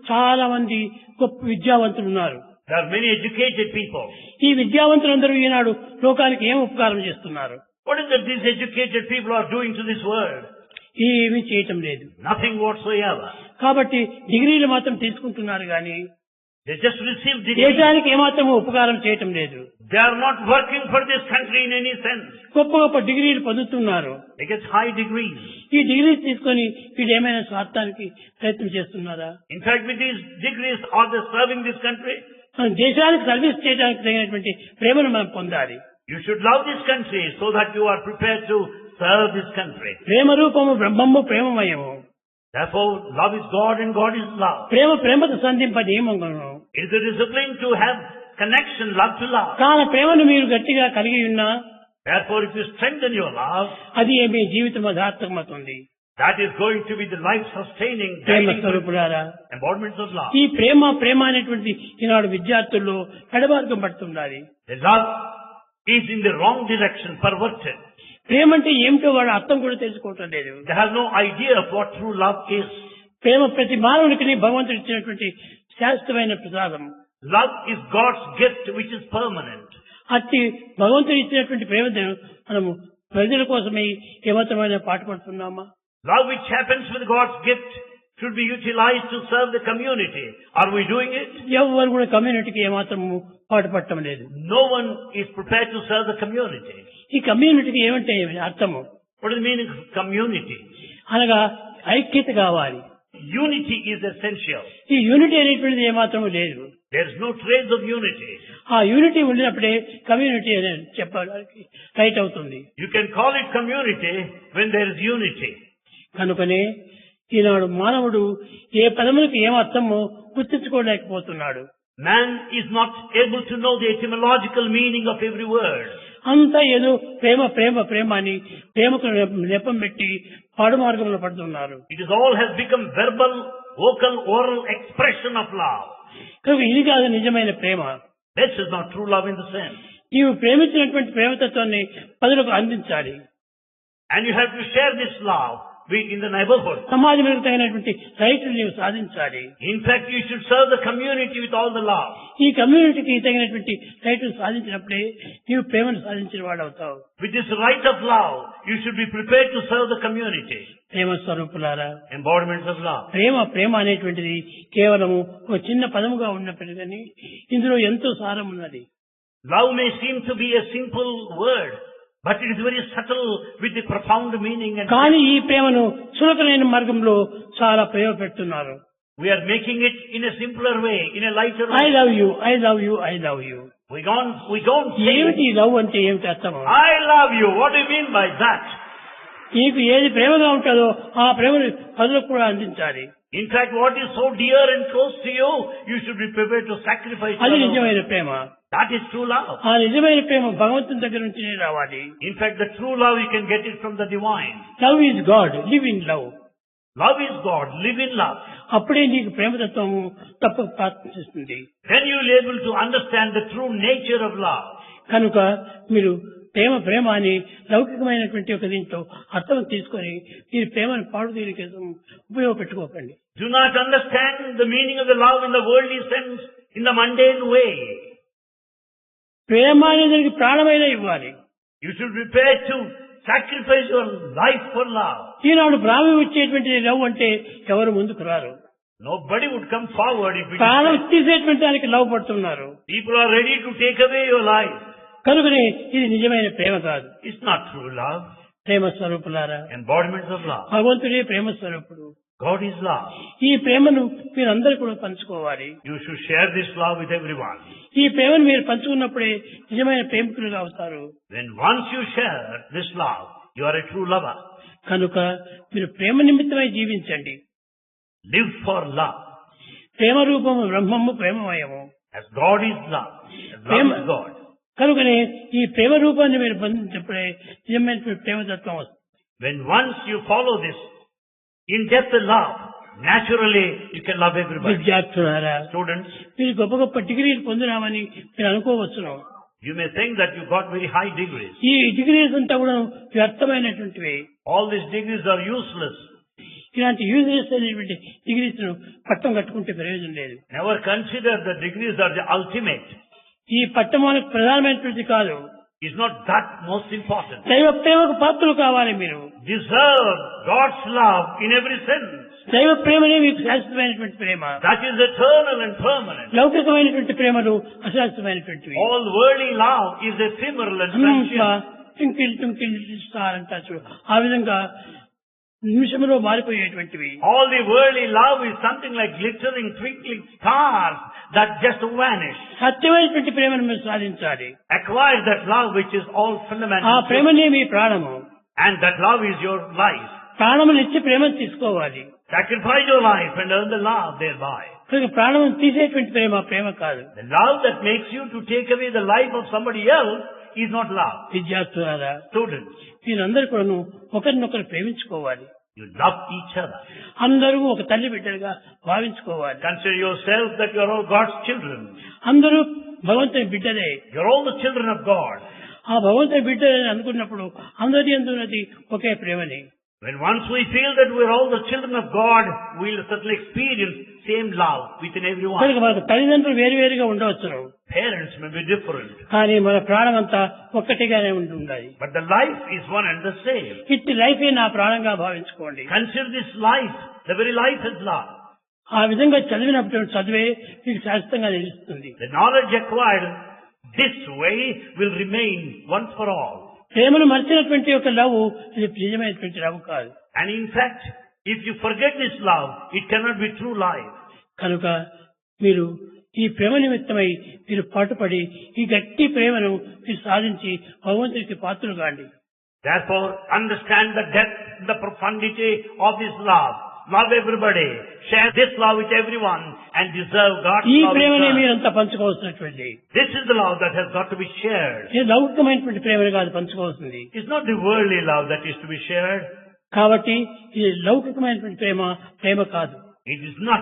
Speaker 1: చాలా మంది గొప్ప విద్యావంతులు ఉన్నారు.
Speaker 2: There are many educated people.
Speaker 1: ఈ విద్యావంతులందరూ ఈనాడు లోకానికి ఏం ఉపకారం చేస్తున్నారు?
Speaker 2: What is that these educated people are doing to this world?
Speaker 1: ఏమీ చేయటం లేదు.
Speaker 2: Nothing whatsoever.
Speaker 1: కాబట్టి డిగ్రీలు మాత్రం తీసుకుంటున్నారు కానీ
Speaker 2: They just received degrees.
Speaker 1: దేశానికి ఏమాత్రం ఉపకారం చేయటం లేదు.
Speaker 2: They are not working for this country in any sense.
Speaker 1: గొప్ప గొప్ప డిగ్రీలు పొందుతున్నారు.
Speaker 2: They get high degrees.
Speaker 1: ఈ డిగ్రీ తీసుకొని వీడు ఏమైనా స్వార్థానికి ప్రయత్నం చేస్తున్నారా?
Speaker 2: In fact, with these degrees, are they serving this country?
Speaker 1: మనం దేశానికి సర్వీస్ చేయడానికి తగినటువంటి ప్రేమను మనం పొందాలి.
Speaker 2: You should love this country so that you are prepared to serve this country.
Speaker 1: ప్రేమ రూపము బ్రహ్మము ప్రేమమయము.
Speaker 2: Therefore, love is God and God is love.
Speaker 1: ప్రేమ ప్రేమతో సంధింప నియమము.
Speaker 2: It is a discipline to have connection, love to love.
Speaker 1: కానీ ప్రేమను మీరు గట్టిగా కలిగి ఉన్నా
Speaker 2: Therefore, if you strengthen your love,
Speaker 1: అది మీ జీవితం అర్థాత్మకమవుతుంది.
Speaker 2: that is going to be the life-sustaining
Speaker 1: Prema
Speaker 2: guiding
Speaker 1: స్వరూపులారా,
Speaker 2: embodiments of love.
Speaker 1: ఈ ప్రేమ అనేటువంటి ఈనాడు విద్యార్థుల్లో ఎడబార్గం పడుతున్నది.
Speaker 2: The love is in the wrong direction, perverted.
Speaker 1: ప్రేమ అంటే ఏమిటో వాడు అర్థం కూడా తెలుసుకోవటం లేదు.
Speaker 2: They have no idea of what true love is.
Speaker 1: ప్రేమ ప్రతి మానవునికి భగవంతుడు ఇచ్చినటువంటి శాశ్వతమైన ప్రసాదం.
Speaker 2: Love is God's gift which is permanent.
Speaker 1: అట్టి భగవంతుడు ఇచ్చినటువంటి ప్రేమను మనము ప్రజల కోసమై ఏమాత్రమైన పాటుపడుతున్నామా?
Speaker 2: Love which happens with God's gift should be utilized to serve the community. Are we doing it?
Speaker 1: ఎవరు కూడా కమ్యూనిటీకి ఏమాత్రము పాటుపడటం లేదు.
Speaker 2: No one is prepared to serve the community.
Speaker 1: ఈ కమ్యూనిటీకి ఏమంటే అర్థము?
Speaker 2: What is the meaning of community?
Speaker 1: అనగా ఐక్యత కావాలి.
Speaker 2: Unity is essential.
Speaker 1: ఈ యూనిటీ అనేటువంటిది ఏమాత్రము లేదు.
Speaker 2: There is no trace of unity.
Speaker 1: ఆ యూనిటీ ఉండినప్పుడే కమ్యూనిటీ అనేది చెప్పడానికి రైట్ అవుతుంది.
Speaker 2: You can call it community when there is unity.
Speaker 1: కనుకనే ఈనాడు మానవుడు ఏ పదములకు ఏం అర్థమో గుర్తించుకోలేకపోతున్నాడు.
Speaker 2: Man is not able to know the etymological meaning of every word.
Speaker 1: అంతా ఏదో ప్రేమ ప్రేమ ప్రేమ అని ప్రేమకు నెపం పెట్టి పాడు మార్గంలో పడుతున్నారు.
Speaker 2: It is all has become verbal, vocal, oral expression of love.
Speaker 1: కనుక ఇది కాదు నిజమైన ప్రేమ.
Speaker 2: This is not true love in the sense.
Speaker 1: నీవు ప్రేమించినటువంటి ప్రేమతత్వాన్ని పదులకు అందించాలి.
Speaker 2: And you have to share this love in the neighborhood.
Speaker 1: సమాజంలో తగినటువంటి రైతులు నీవు సాధించాలి.
Speaker 2: In fact, you should serve the community with all the love.
Speaker 1: ఈ కమ్యూనిటీకి తగినటువంటి రైతులు సాధించినప్పుడే నీవు ప్రేమను సాధించిన వాడు అవుతావు.
Speaker 2: With this right of love, you should be prepared to serve the community.
Speaker 1: ప్రేమ స్వరూపులారా,
Speaker 2: Embodiments of love.
Speaker 1: ప్రేమ అనేటువంటిది కేవలము ఒక చిన్న పదముగా ఉన్నప్పటికీ కానీ ఇందులో ఎంతో సారం ఉన్నది.
Speaker 2: Love may seem to be a simple word, but it is very subtle with the profound meaning. And
Speaker 1: కానీ ఈ ప్రేమను సులభమైన మార్గంలో చాలా ప్రయోగపెడుతున్నారు.
Speaker 2: We are making it in a simpler way, in a lighter
Speaker 1: I
Speaker 2: way.
Speaker 1: Love you, I love you, I love you.
Speaker 2: We don't say,
Speaker 1: ఏమిటి love అంటే ఏమిటి అర్థం?
Speaker 2: I love you. What do you mean by that?
Speaker 1: నీకు ఏది ప్రేమగా ఉంటుందో ఆ ప్రేమను పదులకు కూడా అందించాలి.
Speaker 2: In fact, what is so dear and close to you, you should be prepared to sacrifice.
Speaker 1: అది
Speaker 2: for
Speaker 1: నిజమైన ప్రేమ.
Speaker 2: That is true love.
Speaker 1: ఆ నిజమైన ప్రేమ భగవంతుని దగ్గర నుంచినే రావాలి.
Speaker 2: In fact, the true love, you can get it from the divine.
Speaker 1: Love is God, live in love.
Speaker 2: Love is God, live in love.
Speaker 1: అప్పుడే నీకు ప్రేమతత్వము తప్పక ప్రాప్తిస్తుంది.
Speaker 2: Then you will be able to understand the true nature of love.
Speaker 1: కనుక మీరు ప్రేమ అని లౌకికమైనటువంటి ఒక దీంట్లో అర్థం తీసుకొని మీరు ప్రేమను పాడు దీని కోసం ఉపయోగపెట్టుకోకండి.
Speaker 2: Do not understand the meaning of the love in the worldly sense, in the mundane way.
Speaker 1: ప్రేమ అనేది దానికి ప్రాణమైన ఇవ్వాలి.
Speaker 2: You should be prepared to sacrifice your life for love.
Speaker 1: ఈనాడు ప్రాణం ఇచ్చేటువంటి లవ్ అంటే ఎవరు ముందుకు రారు.
Speaker 2: Nobody would come forward if it
Speaker 1: ప్రాణం
Speaker 2: is.
Speaker 1: తీసేటువంటి దానికి లవ్ పడుతున్నారు.
Speaker 2: People are ready to take away your life.
Speaker 1: కనుకనే ఇది నిజమైన ప్రేమ కాదు.
Speaker 2: It's not true love.
Speaker 1: ప్రేమ స్వరూపులారా,
Speaker 2: Embodiments of love.
Speaker 1: భగవంతుడే ప్రేమ స్వరూపుడు.
Speaker 2: God is love.
Speaker 1: ఈ ప్రేమను మీరందరూ కూడా పంచుకోవాలి.
Speaker 2: You should share this love with everyone.
Speaker 1: ఈ ప్రేమను మీరు పంచుకున్నప్పుడే నిజమైన ప్రేమికులుగా అవుతారు.
Speaker 2: When once you share this love, you are a true lover.
Speaker 1: కనుక మీరు ప్రేమ నిమిత్తమై జీవించండి.
Speaker 2: Live for love.
Speaker 1: ప్రేమ రూపము బ్రహ్మము ప్రేమమయము.
Speaker 2: As God is love. As love is God.
Speaker 1: కనుకనే ఈ ప్రేమ రూపాన్ని మీరు పొందినప్పుడే నిజమైనటువంటి ప్రేమతత్వం వస్తుంది.
Speaker 2: When once you follow this in-depth love, naturally you can love everybody.
Speaker 1: విద్యార్థులారా,
Speaker 2: Students,
Speaker 1: మీరు గొప్ప గొప్ప డిగ్రీలు పొందినామని మీరు అనుకోవచ్చును.
Speaker 2: you may think that you got very high degrees.
Speaker 1: ఈ డిగ్రీస్ అంతా కూడా వ్యర్థమైనటువంటివి.
Speaker 2: All these degrees are useless.
Speaker 1: ఇలాంటి యూజ్లెస్ అయినటువంటి డిగ్రీస్ ను పట్టం కట్టుకుంటే ప్రయోజనం లేదు.
Speaker 2: Never consider the degrees are the ultimate.
Speaker 1: ఈ పట్టం మనకు ప్రధానమైనటువంటి కాదు.
Speaker 2: It's not that most important.
Speaker 1: దైవ ప్రేమకు పాత్రలు కావాలి. మీరు
Speaker 2: Deserve God's love in every sense.
Speaker 1: దైవ ప్రేమనే మీకు శాశ్వతమైనటువంటి ప్రేమ.
Speaker 2: That is eternal and permanent.
Speaker 1: లౌకికమైనటువంటి ప్రేమలు అశాశ్వతమైనటువంటివి.
Speaker 2: All worldly love is ephemeral and transient.
Speaker 1: Twinkle twinkle star అంటారు చూడు, ఆ విధంగా నిమిషంలో మారిపోయేటువంటివి.
Speaker 2: All the worldly love is something like glittering, twinkling stars that just vanish.
Speaker 1: సత్యమైనటువంటి ప్రేమను మీరు సాధించాలి.
Speaker 2: Acquire that love which is all
Speaker 1: ఆ
Speaker 2: fundamental.
Speaker 1: ప్రేమనే మీ ప్రాణము.
Speaker 2: And that love is your life.
Speaker 1: ప్రాణములు ఇచ్చి ప్రేమను తీసుకోవాలి.
Speaker 2: Sacrifice your life and earn the love thereby.
Speaker 1: కనుక ప్రాణం తీసేటువంటి ప్రేమ కాదు.
Speaker 2: The love that makes you to take away the life of somebody else is not love.
Speaker 1: విద్యార్థులారా,
Speaker 2: Students,
Speaker 1: మీరందరూ కూడా ఒకరినొకరు ప్రేమించుకోవాలి.
Speaker 2: you love each other.
Speaker 1: అందరూ ఒక తల్లి బిడ్డలుగా భావించుకోవాలి.
Speaker 2: Consider yourself that you are all God's children.
Speaker 1: అందరూ భగవంతుని బిడ్డలే.
Speaker 2: You are all the children of God.
Speaker 1: ఆ భగవంతుని బిడ్డలని అనుకున్నప్పుడు అందరి అందున్నది ఒకే ప్రేమని.
Speaker 2: When once we feel that we are all the children of God, we will certainly experience same love within everyone.
Speaker 1: కనుక మన తల్లిదండ్రులు వేరువేరుగా ఉండవచ్చును.
Speaker 2: Parents may be different,
Speaker 1: కానీ మన ప్రాణం అంతా ఒక్కటిగానే ఉండాలి.
Speaker 2: but the life is one and the same.
Speaker 1: ఇట్టి లైఫే నా ప్రాణంగా భావించుకోండి.
Speaker 2: Consider this life, the very life as love.
Speaker 1: ఆ విధంగా చదివినప్పుడు చదివే మీకు శాశ్వతంగా నిలుస్తుంది.
Speaker 2: The knowledge acquired this way will remain once for all.
Speaker 1: ప్రేమను మర్చినటువంటి ఒక లవ్ ఇది నిజమైనటువంటి లవ్ కాదు.
Speaker 2: And in fact, if you forget this love, it cannot be true life.
Speaker 1: కనుక మీరు ఈ ప్రేమ నిమిత్తమై మీరు పాటుపడి ఈ గట్టి ప్రేమను మీరు సాధించి భగవంతుడికి పాత్రలు కాండి.
Speaker 2: Therefore, understand the depth, the profundity of this love. Love everybody. Share this love with everyone and deserve God's
Speaker 1: ఈ
Speaker 2: love.
Speaker 1: ప్రేమనే
Speaker 2: in turn.
Speaker 1: మీరంతా పంచుకోవాల్సినటువంటి.
Speaker 2: This is the love that has got to be shared.
Speaker 1: ఇది లౌకికమైనటువంటి ప్రేమను కాదు పంచుకోవాల్సింది.
Speaker 2: It's not the worldly love that is to be shared.
Speaker 1: కాబట్టి ఇది లౌకికమైనటువంటి ప్రేమ కాదు.
Speaker 2: It is not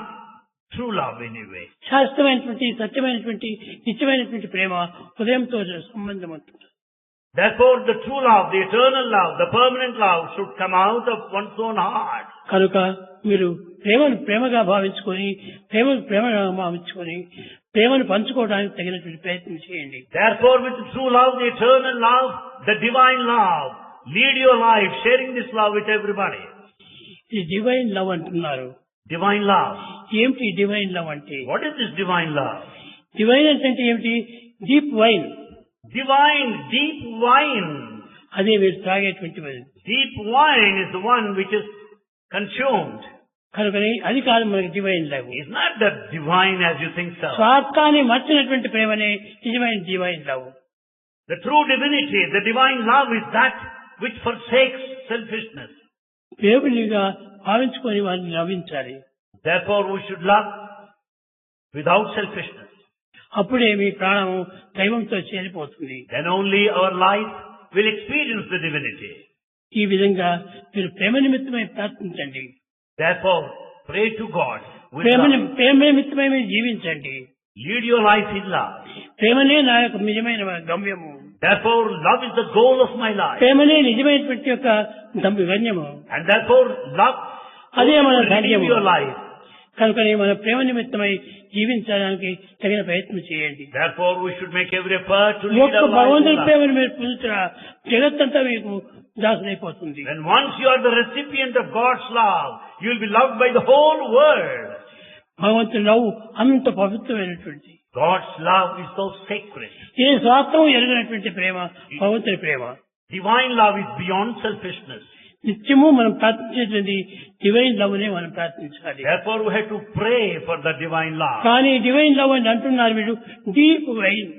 Speaker 2: true love anyway.
Speaker 1: శాశ్వతమైనటువంటి సత్యమైనటువంటి నిత్యమైనటువంటి ప్రేమ హృదయంతో సంబంధం ఉంటుంది.
Speaker 2: Therefore, the true love, the eternal love, the permanent love should come out of one's own heart.
Speaker 1: కనుక మీరు ప్రేమగా భావించుకొని ప్రేమగా భావించుకొని ప్రేమను పంచుకోవడానికి తగినటువంటి ప్రయత్నం చేయండి.
Speaker 2: Therefore, with true love, the eternal love, the divine love, lead your life sharing this love with everybody.
Speaker 1: ఇది డివైన్ లవ్ అంటున్నారు.
Speaker 2: Divine love.
Speaker 1: ఏమిటి డివైన్ లవ్ అంటే?
Speaker 2: What is this divine love?
Speaker 1: Divine అంటే ఏమిటి? Deep wine.
Speaker 2: Divine, deep wine.
Speaker 1: అదే మీరు త్రాగేటువంటిది.
Speaker 2: Deep wine is the one which is consumed.
Speaker 1: కనుకని అది కాదు మనకి divine love.
Speaker 2: It's not that divine as you think so.
Speaker 1: స్వార్థాన్ని మర్చినటువంటి ప్రేమనే నిజమైన divine love.
Speaker 2: The true divinity, the divine love is that which forsakes selfishness.
Speaker 1: దేవునిగా భావించుకొని వారిని నవ్వించాలి.
Speaker 2: Therefore we should love without selfishness.
Speaker 1: అప్పుడే మీ ప్రాణము దైవంతో చేరిపోతుంది.
Speaker 2: Then only our life will experience the divinity.
Speaker 1: ఈ విధంగా మీరు ప్రేమ నిమిత్తమై ప్రార్థించండి.
Speaker 2: Therefore pray to God with love.
Speaker 1: ప్రేమ నిమిత్తమై మీరు జీవించండి.
Speaker 2: Lead your life in love.
Speaker 1: ప్రేమనే నా యొక్క నిజమైన గమ్యము.
Speaker 2: Therefore love is the goal of my life.
Speaker 1: ప్రేమనే నిజమైనటువంటి యొక్క గమ్యము.
Speaker 2: And therefore love
Speaker 1: అదే మన
Speaker 2: will redeem
Speaker 1: ధైర్యము.
Speaker 2: your life.
Speaker 1: కనుకనే మన ప్రేమ నిమిత్తమై జీవించడానికి తగిన ప్రయత్నం చేయండి.
Speaker 2: Therefore we should make every effort to lead
Speaker 1: ఒక్క
Speaker 2: our life in
Speaker 1: భగవంతుడి
Speaker 2: love.
Speaker 1: ప్రేమను మీరు పొందుతున్నా జగత్తంతా మీకు దాసులైపోతుంది.
Speaker 2: When once you are the recipient of God's love, you will be loved by the whole world.
Speaker 1: భగవంతుడి నవ్వు అంత పవిత్రమైనటువంటి,
Speaker 2: God's love is so sacred.
Speaker 1: ఏ స్వార్థం ఎరగనటువంటి ప్రేమ భగవంతుడి ప్రేమ.
Speaker 2: Divine love is beyond selfishness.
Speaker 1: నిత్యము మనం ప్రార్థించేటువంటి డివైన్ లవ్ నే మనం ప్రార్థించాలి.
Speaker 2: Therefore we have to pray for the divine love.
Speaker 1: కానీ డివైన్ లవ్ అని అంటున్నారు మీరు, deep wine.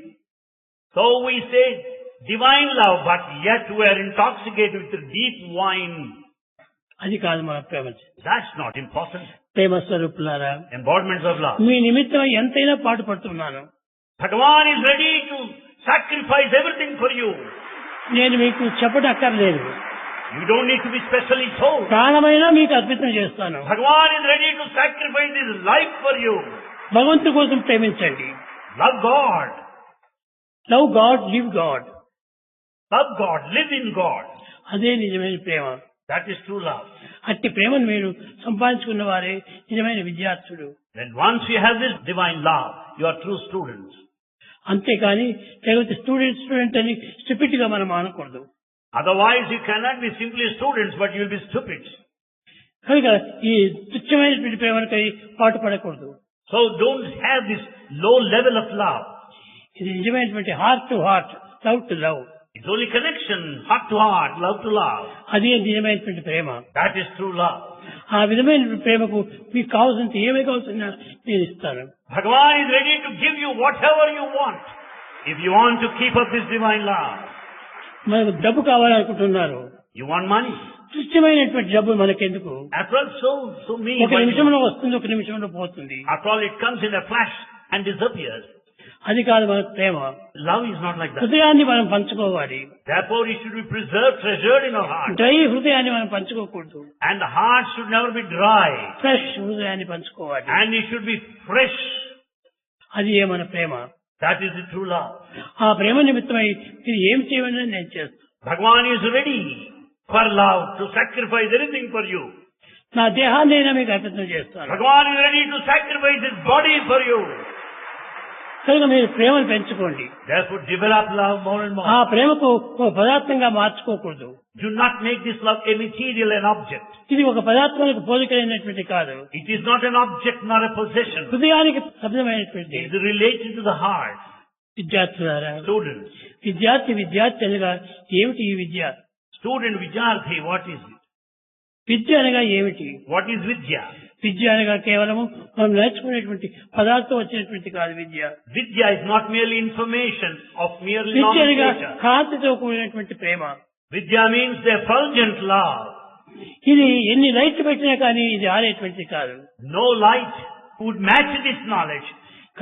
Speaker 2: So we say divine love, but yet we are intoxicated with the deep wine.
Speaker 1: అది కాదు మన ప్రేమ.
Speaker 2: That's not important.
Speaker 1: ప్రేమ స్వరూపులారా,
Speaker 2: Embodiments of love.
Speaker 1: మీ నిమిత్తం ఎంతైనా పాటు పడుతున్నాను.
Speaker 2: Bhagavan is ready to sacrifice everything for you.
Speaker 1: నేను మీకు చెప్పడక్కర్లేదు.
Speaker 2: You don't need to be specially told.
Speaker 1: ప్రాణమైనా మీకు అర్పితం చేస్తాను.
Speaker 2: Bhagavan is ready to sacrifice his life for you.
Speaker 1: భగవంతుడి కోసం ప్రేమించండి.
Speaker 2: Love God.
Speaker 1: Love God, live God.
Speaker 2: Love God. Live in God.
Speaker 1: అదే నిజమైన ప్రేమ.
Speaker 2: That is true love.
Speaker 1: అట్టి ప్రేమను మీరు సంపాదించుకున్న వారే నిజమైన విద్యార్థులు.
Speaker 2: Then once you have this divine love, you are true students.
Speaker 1: అంతేకాని లేకపోతే స్టూడెంట్ అని స్టూపిడ్ గా మనం అనకూడదు.
Speaker 2: Otherwise you cannot be simply students, but you will be stupid.
Speaker 1: కనుక ఈ తుచ్చమైనటువంటి ప్రేమలకై పాటు పడకూడదు.
Speaker 2: So don't have this low level of love.
Speaker 1: ఇది నిజమైనటువంటి heart to heart, love to love.
Speaker 2: It's only connection, heart to heart, love to love.
Speaker 1: అదే నిజమైనటువంటి ప్రేమ.
Speaker 2: That is true love.
Speaker 1: ఆ విధమైన ప్రేమకు మీకు కావాల్సినంత ఏమీ కావాల్సిన నేను ఇస్తాను.
Speaker 2: Bhagavan is ready to give you whatever you want, if you want to keep up this divine love.
Speaker 1: మనకు డబ్బు కావాలనుకుంటున్నారు.
Speaker 2: You want money.
Speaker 1: తుచ్చమైనటువంటి డబ్బు మనకెందుకు?
Speaker 2: After all, so me.
Speaker 1: ఒక నిమిషంలో వస్తుంది, ఒక నిమిషంలో పోతుంది.
Speaker 2: After all, it comes in a flash and disappears.
Speaker 1: అది కాదు మన ప్రేమ.
Speaker 2: Love is not like that.
Speaker 1: హృదయాన్ని మనం పంచుకోవాలి.
Speaker 2: Therefore, it should be preserved, treasured in our heart.
Speaker 1: Dry హృదయాన్ని మనం పంచుకోకూడదు.
Speaker 2: And the heart should never be dry.
Speaker 1: Fresh హృదయాన్ని పంచుకోవాలి.
Speaker 2: And it should be fresh.
Speaker 1: అది ఏ మన ప్రేమ.
Speaker 2: That is the true love.
Speaker 1: ఆ ప్రేమ నిమిత్తమై మీరు ఏం చేయమని నేను చేస్తాను.
Speaker 2: Bhagavan is ready for love to sacrifice anything for you.
Speaker 1: నా దేహాన్ని అయినా మీకు అర్పితం చేస్తాను.
Speaker 2: Bhagavan is ready to sacrifice his body for you.
Speaker 1: కనుక మీరు ప్రేమను పెంచుకోండి.
Speaker 2: Therefore, develop love more and more.
Speaker 1: ఆ ప్రేమకు ఒక పదార్థంగా మార్చుకోకూడదు.
Speaker 2: Do not make this love a material, an object.
Speaker 1: ఇది ఒక పదార్థానికి పోలికైనటువంటి కాదు.
Speaker 2: It is not an object, not a possession.
Speaker 1: హృదయానికి శబ్దమైనటువంటి.
Speaker 2: It is related to the heart.
Speaker 1: విద్యార్థులారా,
Speaker 2: Students.
Speaker 1: విద్యార్థి అనగా ఏమిటి ఈ విద్య?
Speaker 2: Student Vidyarthi, what is it?
Speaker 1: విద్య అనగా ఏమిటి?
Speaker 2: What is Vidya?
Speaker 1: విద్య అనగా కేవలము మనం నేర్చుకునేటువంటి పదార్థం వచ్చినటువంటి కాదు విద్య.
Speaker 2: Vidya is not merely information of merely
Speaker 1: విద్య అనగా
Speaker 2: knowledge.
Speaker 1: కాంతితో కూడినటువంటి ప్రేమ.
Speaker 2: Vidya means the effulgent love.
Speaker 1: ఇది ఎన్ని లైట్లు పెట్టినా కానీ ఇది ఆరేటువంటిది కాదు.
Speaker 2: No light would match this knowledge.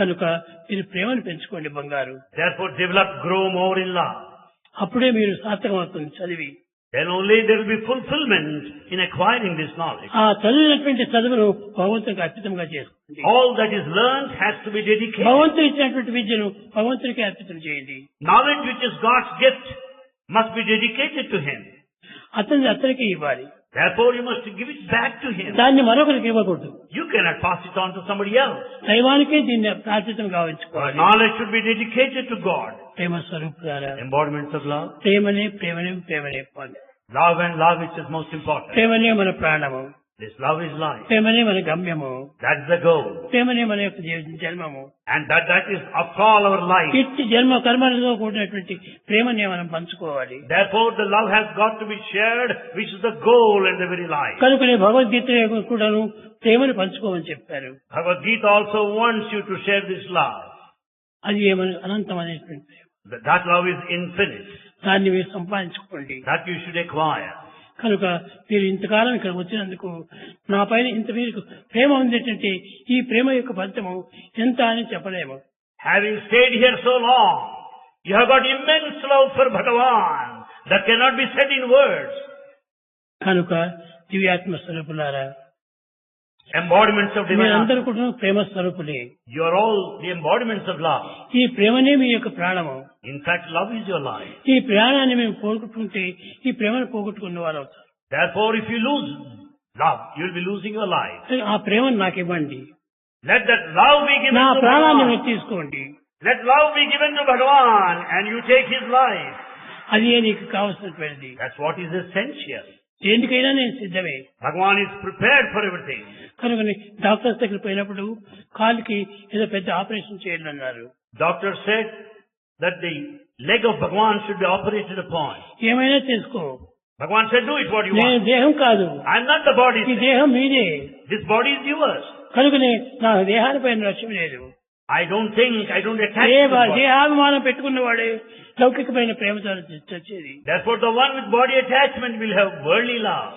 Speaker 1: కనుక మీరు ప్రేమను పెంచుకోండి బంగారు.
Speaker 2: Therefore, develop, grow more in love.
Speaker 1: అప్పుడే మీరు సార్థకం అవుతుంది చదివి.
Speaker 2: Then only there will be fulfillment in acquiring this knowledge.
Speaker 1: ఆ చదివినటువంటి చదువును భగవంతునికి అర్పితంగా చేసుకోండి.
Speaker 2: All that is learned has to be dedicated.
Speaker 1: భగవంతుడు ఇచ్చినటువంటి విద్యను భగవంతునికి అర్పితం చేయండి.
Speaker 2: Knowledge which is God's gift must be dedicated to Him.
Speaker 1: అతనికి ఇవ్వాలి.
Speaker 2: Therefore, you must give it back to Him.
Speaker 1: దాన్ని మరొకరికి ఇవ్వకూడదు.
Speaker 2: You cannot pass it on to somebody else.
Speaker 1: దైవానికే దీన్ని ప్రార్థితం గావించుకోవాలి.
Speaker 2: Knowledge should be dedicated to God.
Speaker 1: ప్రేమ స్వరూపులారా,
Speaker 2: Embodiments of love.
Speaker 1: ప్రేమనే
Speaker 2: Love and love which is most important.
Speaker 1: ప్రేమనే మన ప్రాణము.
Speaker 2: This love is life.
Speaker 1: ప్రేమనే మన గమ్యము,
Speaker 2: That's the goal.
Speaker 1: ప్రేమనే మన యొక్క జన్మము.
Speaker 2: And that is after all our life.
Speaker 1: ఇట్టి జన్మ కర్మలతో కూడినటువంటి ప్రేమనే మనం పంచుకోవాలి.
Speaker 2: Therefore the love has got to be shared, which is the goal and the very life.
Speaker 1: కనుకనే భగవద్గీత కూడాను ప్రేమను పంచుకోమని చెప్పారు.
Speaker 2: Bhagavad Gita also wants you to share this love.
Speaker 1: అది ఏమని అనంతమైనటువంటి ప్రేమ.
Speaker 2: That love is infinite.
Speaker 1: దాన్ని మీరు సంపాదించుకోండి.
Speaker 2: That you should acquire.
Speaker 1: కనుక మీరు ఇంతకాలం ఇక్కడ వచ్చినందుకు నా పైన ఇంత మీరు ప్రేమ ఉందేటంటే ఈ ప్రేమ యొక్క ఫలితము ఎంత అని చెప్పలేము.
Speaker 2: Having stayed here so long, you have got immense love for Bhagavan that cannot be said in words.
Speaker 1: కనుక దివ్యాత్మ స్వరూపులారా,
Speaker 2: Embodiments of divine
Speaker 1: మీరందరూ
Speaker 2: love.
Speaker 1: కూడా ప్రేమ స్వరూపులే.
Speaker 2: You are all the embodiments of love.
Speaker 1: ఈ ప్రేమనే మీ యొక్క ప్రాణము.
Speaker 2: In fact, love is your life.
Speaker 1: ఈ ప్రాణాన్ని మేము పోగొట్టుకుంటే ఈ ప్రేమను పోగొట్టుకున్న వారు అవుతారు.
Speaker 2: Therefore, if you lose love, you will be losing your life.
Speaker 1: ఆ ప్రేమను నాకు ఇవ్వండి,
Speaker 2: Let that love be given
Speaker 1: నా
Speaker 2: to
Speaker 1: ప్రాణాన్ని
Speaker 2: Bhagavan.
Speaker 1: మీరు తీసుకోండి.
Speaker 2: Let love be given to Bhagavan and you take his life.
Speaker 1: అది నీకు కావలసినటువంటిది.
Speaker 2: That's what is essential.
Speaker 1: దేనికైనా నేను సిద్ధమే.
Speaker 2: Bhagavan is prepared for everything.
Speaker 1: కనుక డాక్టర్స్ దగ్గర పోయినప్పుడు కాలుకి ఏదో పెద్ద ఆపరేషన్ చేయాలన్నారు.
Speaker 2: Doctor said that the leg of Bhagavan should be operated upon.
Speaker 1: ఏమైనా చేసుకో,
Speaker 2: Bhagavan said, do it what you
Speaker 1: నేను
Speaker 2: want.
Speaker 1: దేహం కాదు,
Speaker 2: I'm not the body.
Speaker 1: ఈ దేహం మీదే.
Speaker 2: This body is yours.
Speaker 1: కనుకనే నా దేహానిపైన లక్ష్యం లేదు.
Speaker 2: I don't attach to this body.
Speaker 1: దేహాభిమానం పెట్టుకున్నవాడే లౌకికమైన ప్రేమతో వచ్చేది.
Speaker 2: Therefore, the one with body attachment will have worldly love.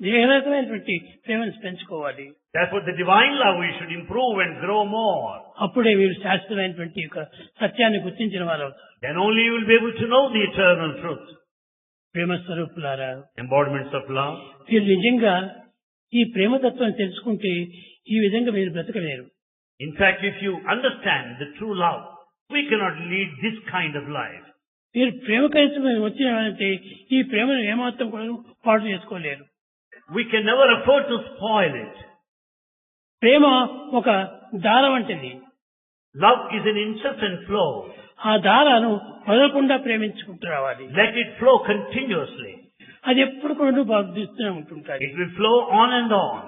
Speaker 1: దేహరకమైనటువంటి ప్రేమను పెంచుకోవాలి.
Speaker 2: Therefore, the divine love we should improve and grow more.
Speaker 1: అప్పుడే వీరు శాశ్వతమైనటువంటి యొక్క సత్యాన్ని గుర్తించిన వారు అవుతారు.
Speaker 2: Then only you will be able to know the eternal truth.
Speaker 1: ప్రేమ స్వరూపులారా,
Speaker 2: Embodiments of love.
Speaker 1: మీరు నిజంగా ఈ ప్రేమతత్వం తెలుసుకుంటే ఈ విధంగా మీరు బ్రతకలేరు.
Speaker 2: In fact, if you understand the true love, we cannot lead this kind of life.
Speaker 1: మీరు ప్రేమ కలిసి వచ్చినారంటే ఈ ప్రేమను ఏమాత్రం కూడా పాటు చేసుకోలేరు.
Speaker 2: We can never afford to spoil it.
Speaker 1: ప్రేమ ఒక దారం వంటిది.
Speaker 2: Love is an incessant flow.
Speaker 1: ఆ దారాను వదలకుండా ప్రేమించుకుంటూ రావాలి.
Speaker 2: Let it flow continuously.
Speaker 1: అది ఎప్పుడు కూడా బాధిస్తూనే ఉంటుంటాయి.
Speaker 2: It will flow on and on.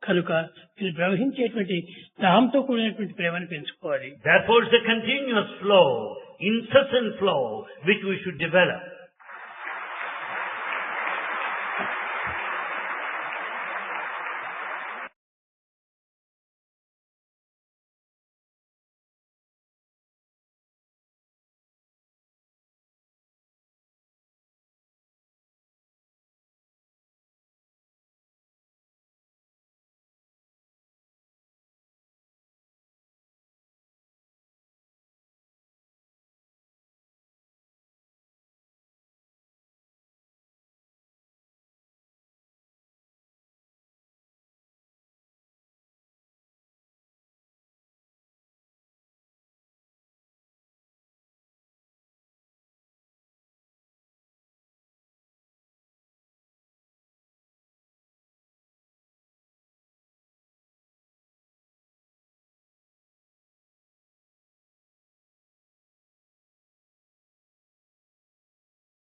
Speaker 1: కనుక మీరు ప్రవహించేటువంటి దాహంతో కూడినటువంటి ప్రేమను పెంచుకోవాలి.
Speaker 2: Therefore, it's a continuous flow, incessant flow, which we should develop.